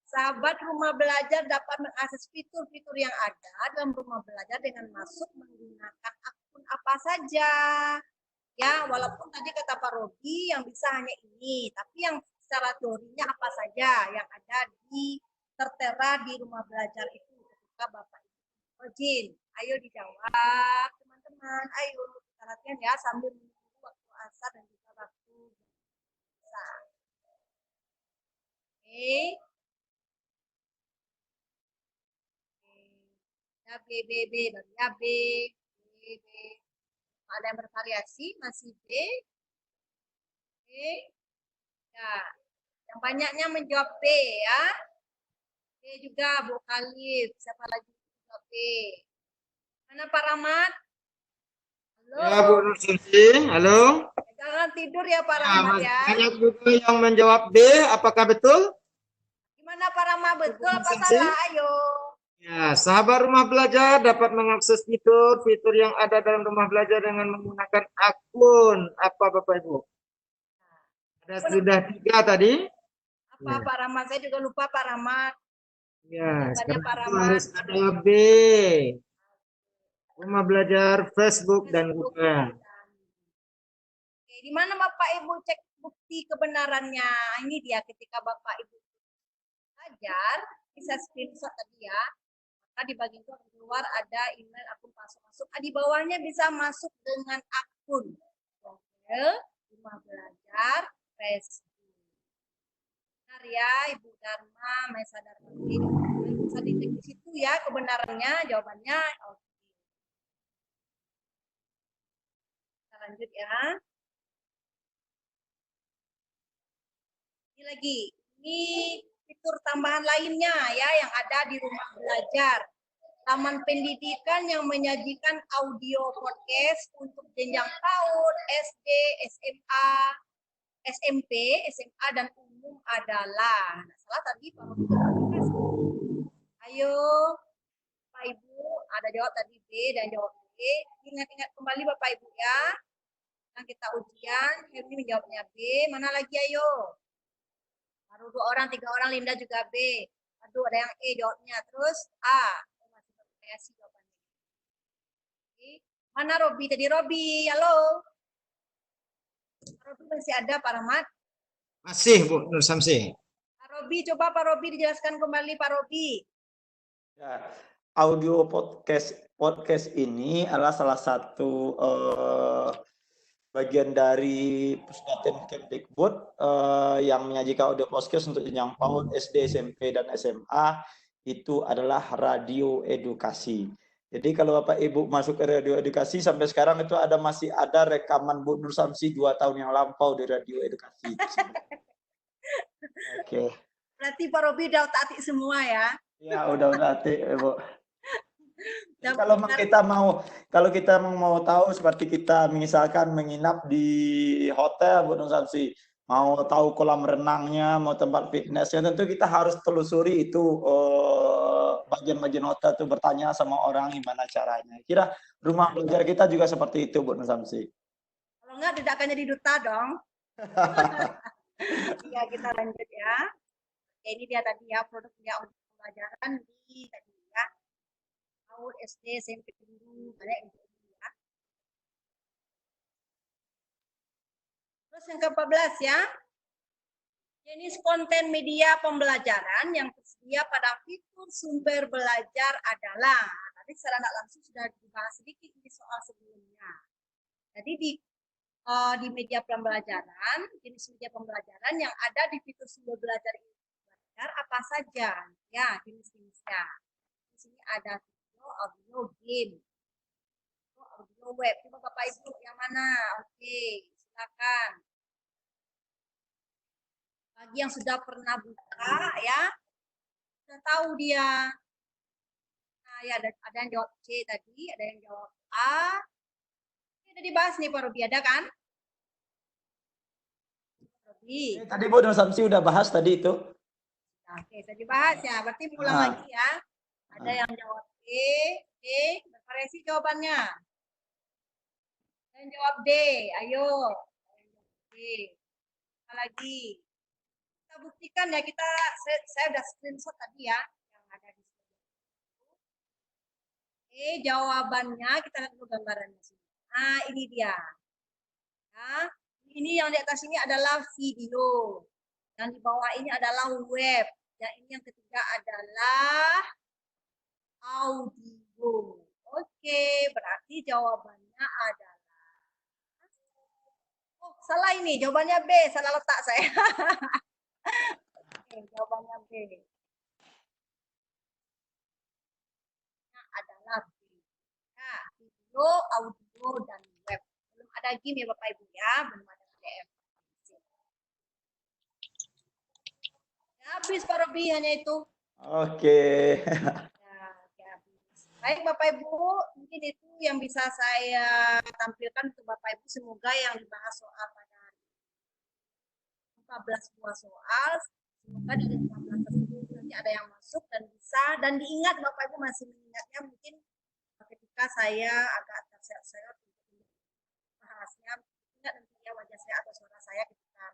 Sahabat rumah belajar dapat mengakses fitur-fitur yang ada dalam rumah belajar dengan masuk menggunakan akun apa saja. Ya, walaupun tadi kata Pak Robi yang bisa hanya ini, tapi yang secara teorinya apa saja yang ada di tertera di rumah belajar itu ketika Bapak Ibu rajin. Ayo dijawab teman-teman. Ayo kita latihan ya sambil menunggu waktu asar dan juga waktu bisa. Oke. Ya, B, baru ya B. Ada yang bervariasi, masih B. Oke. Ya, yang banyaknya menjawab B ya. B juga, Bu Khalif. Siapa lagi menjawab B? Mana Pak Rahmat? Halo. Ya, Bu Nur Samsi. Halo. Jangan tidur ya Pak Rahmat ya. Banyak juga yang menjawab B. Apakah betul? Gimana Pak Rahmat, betul apa salah? Ayo. Ya, sahabat rumah belajar dapat mengakses fitur-fitur yang ada dalam rumah belajar dengan menggunakan akun. Apa Bapak Ibu? Ada sudah 3 tadi. Apa Pak Rahmat? Saya juga lupa Pak Rahmat. Ya, Tanya sekarang Pak itu Rahmat. harus ada B. Rumah belajar Facebook dan Google. Oke, di mana Bapak Ibu cek bukti kebenarannya? Ini dia ketika Bapak Ibu belajar, bisa screenshot tadi ya. Maka di bagian itu akan keluar ada email akun masuk. Di bawahnya bisa masuk dengan akun Google, rumah belajar, Facebook. Benar ya, Ibu Dharma, Maisa Dharma. Bisa dicek di situ ya kebenarannya, jawabannya. Oke. Kita lanjut ya. Ini lagi, ini fitur tambahan lainnya ya yang ada di rumah belajar. Taman pendidikan yang menyajikan audio podcast untuk jenjang PAUD, SD, SMA, SMP, SMA dan umum adalah. Nah, salah tadi Pak Robi. Ayo, Pak Ibu, ada jawab tadi B dan jawab B. Ingat-ingat kembali Bapak Ibu ya. Nah, kita ujian, Helmi menjawabnya B. Mana lagi ayo? Baru 2 orang, 3 orang, Linda juga B. Aduh, ada yang E jawabnya. Terus A. Masih bervariasi jawabannya. Oke. Mana Robi? Tadi Robi, halo. Robi masih ada, Pak Rahmat? Masih, Bu Nur Samsi. Pak Robi, coba Pak Robi dijelaskan kembali, Pak Robi. Ya, audio podcast ini adalah salah satu bagian dari Pusdatin Kemdikbud yang menyajikan audio podcast untuk jenjang PAUD, SD, SMP, dan SMA itu adalah radio edukasi. Jadi kalau Bapak Ibu masuk ke radio edukasi sampai sekarang itu masih ada rekaman Bu Nur Samsi 2 tahun yang lampau di radio edukasi. Oke. Berarti Pak Robi udah otak-atik semua ya? Ya udah otak-atik, Bu. Kalau kita mau tahu seperti kita misalkan menginap di hotel Bu Nur Samsi, mau tahu kolam renangnya, mau tempat fitnessnya, tentu kita harus telusuri itu bagian-bagian hotel itu, bertanya sama orang gimana caranya. Kira rumah belajar kita juga seperti itu Bu Nur Samsi. Kalau enggak tidak akan jadi duta dong. Ya kita lanjut ya. Oke, ini dia tadi ya produknya untuk pembelajaran di tadi ya. PAUD, SD, SMP dulu, banyak gitu ya. Terus yang ke-14 ya. Jenis konten media pembelajaran yang tersedia dia pada fitur sumber belajar adalah. Tadi secara tidak langsung sudah dibahas sedikit di soal sebelumnya. Jadi di media pembelajaran, jenis media pembelajaran yang ada di fitur sumber belajar apa saja, ya jenis-jenisnya. Di sini ada video, audio, game, audio web. Coba Bapak Ibu yang mana? Oke, silakan. Bagi yang sudah pernah buka, ya, sudah tahu dia. Nah, ya ada yang jawab C tadi, ada yang jawab A. Ini udah dibahas nih Pak Robi, ada kan? Robi. Tadi Bu Nur Samsi udah bahas tadi itu. Oke, sudah dibahas ya. Berarti ulang lagi ya. Ada yang jawab B, bervariasi jawabannya. Ada yang jawab D, ayo. D. Apa lagi? Kita buktikan ya, saya udah screenshot tadi ya yang ada di sini. Jawabannya kita lihat dulu gambarannya sini. Nah, ini dia. Nah, ini yang di atas ini adalah video. Yang di bawah ini adalah web. Dan ini yang ketiga adalah audio. Oke, berarti jawabannya adalah. Oh, salah ini. Jawabannya B. Salah letak saya. Oke, jawabannya B. Adalah B. Nah, video, audio, dan web. Belum ada game ya Bapak Ibu ya. Belum ada PDF. Habis Pak Robi, hanya itu. Oke. Baik Bapak Ibu, mungkin itu yang bisa saya tampilkan untuk Bapak Ibu. Semoga yang dibahas soal pada hari ini 14 buah soal, semoga dari 14 tersebut nanti ada yang masuk dan bisa, dan diingat Bapak Ibu masih mengingatnya mungkin ketika saya agak terseok-seok untuk bahasnya, ingat nanti ya wajah saya atau suara saya ketika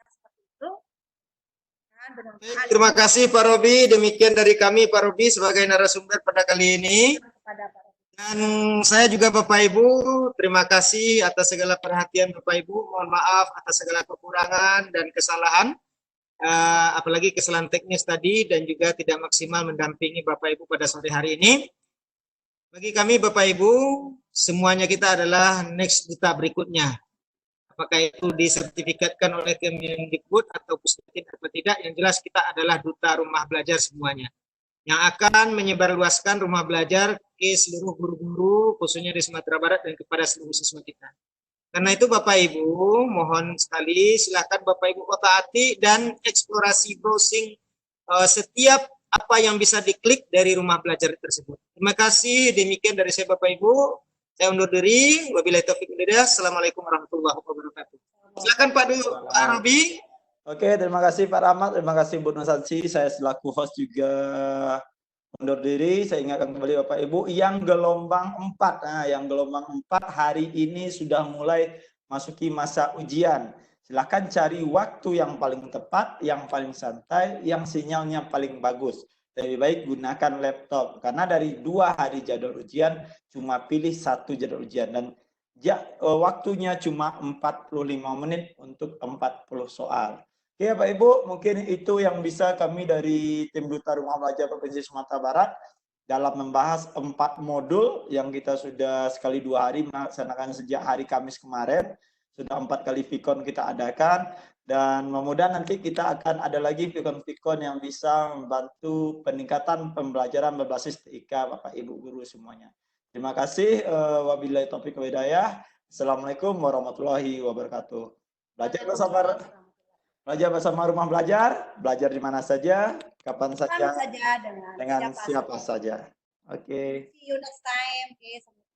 seperti itu. Terima kasih Pak Robi. Demikian dari kami Pak Robi sebagai narasumber pada kali ini. Dan saya juga Bapak Ibu, terima kasih atas segala perhatian Bapak Ibu. Mohon maaf atas segala kekurangan dan kesalahan. Apalagi kesalahan teknis tadi dan juga tidak maksimal mendampingi Bapak Ibu pada sore hari ini. Bagi kami Bapak Ibu, semuanya kita adalah next duta berikutnya. Apakah itu disertifikatkan oleh Kemendikbud atau Pusdikbud atau tidak, yang jelas kita adalah duta rumah belajar semuanya yang akan menyebarluaskan rumah belajar ke seluruh guru-guru khususnya di Sumatera Barat dan kepada seluruh siswa kita. Karena itu Bapak Ibu, mohon sekali silakan Bapak Ibu otak-atik dan eksplorasi browsing setiap apa yang bisa diklik dari rumah belajar tersebut. Terima kasih, demikian dari saya Bapak Ibu. Saya undur diri. Wabillahi taufiq wal hidayah. Assalamualaikum warahmatullahi wabarakatuh. Silakan Pak Robi. Oke, terima kasih Pak Rahmat, terima kasih Bu Nur Samsi. Saya selaku host juga undur diri. Saya ingatkan kembali Bapak Ibu yang gelombang 4. Nah, yang gelombang 4 hari ini sudah mulai masuki masa ujian. Silahkan cari waktu yang paling tepat, yang paling santai, yang sinyalnya paling bagus. Lebih baik gunakan laptop, karena dari 2 hari jadwal ujian, cuma pilih 1 jadwal ujian. Dan waktunya cuma 45 menit untuk 40 soal. Oke Pak Ibu, mungkin itu yang bisa kami dari tim Duta Rumah Belajar Provinsi Sumatera Barat dalam membahas 4 modul yang kita sudah sekali 2 hari melaksanakan sejak hari Kamis kemarin. Sudah 4 kali Vikon kita adakan. Dan mudah-mudahan nanti kita akan ada lagi Vikon-Vikon yang bisa membantu peningkatan pembelajaran berbasis TIK Bapak Ibu Guru semuanya. Terima kasih. Wabillahi taufiq wal hidayah. Assalamualaikum warahmatullahi wabarakatuh. Belajar bersama rumah belajar di mana saja, kapan saja, dengan siapa saja. Oke. See you next time. Okay.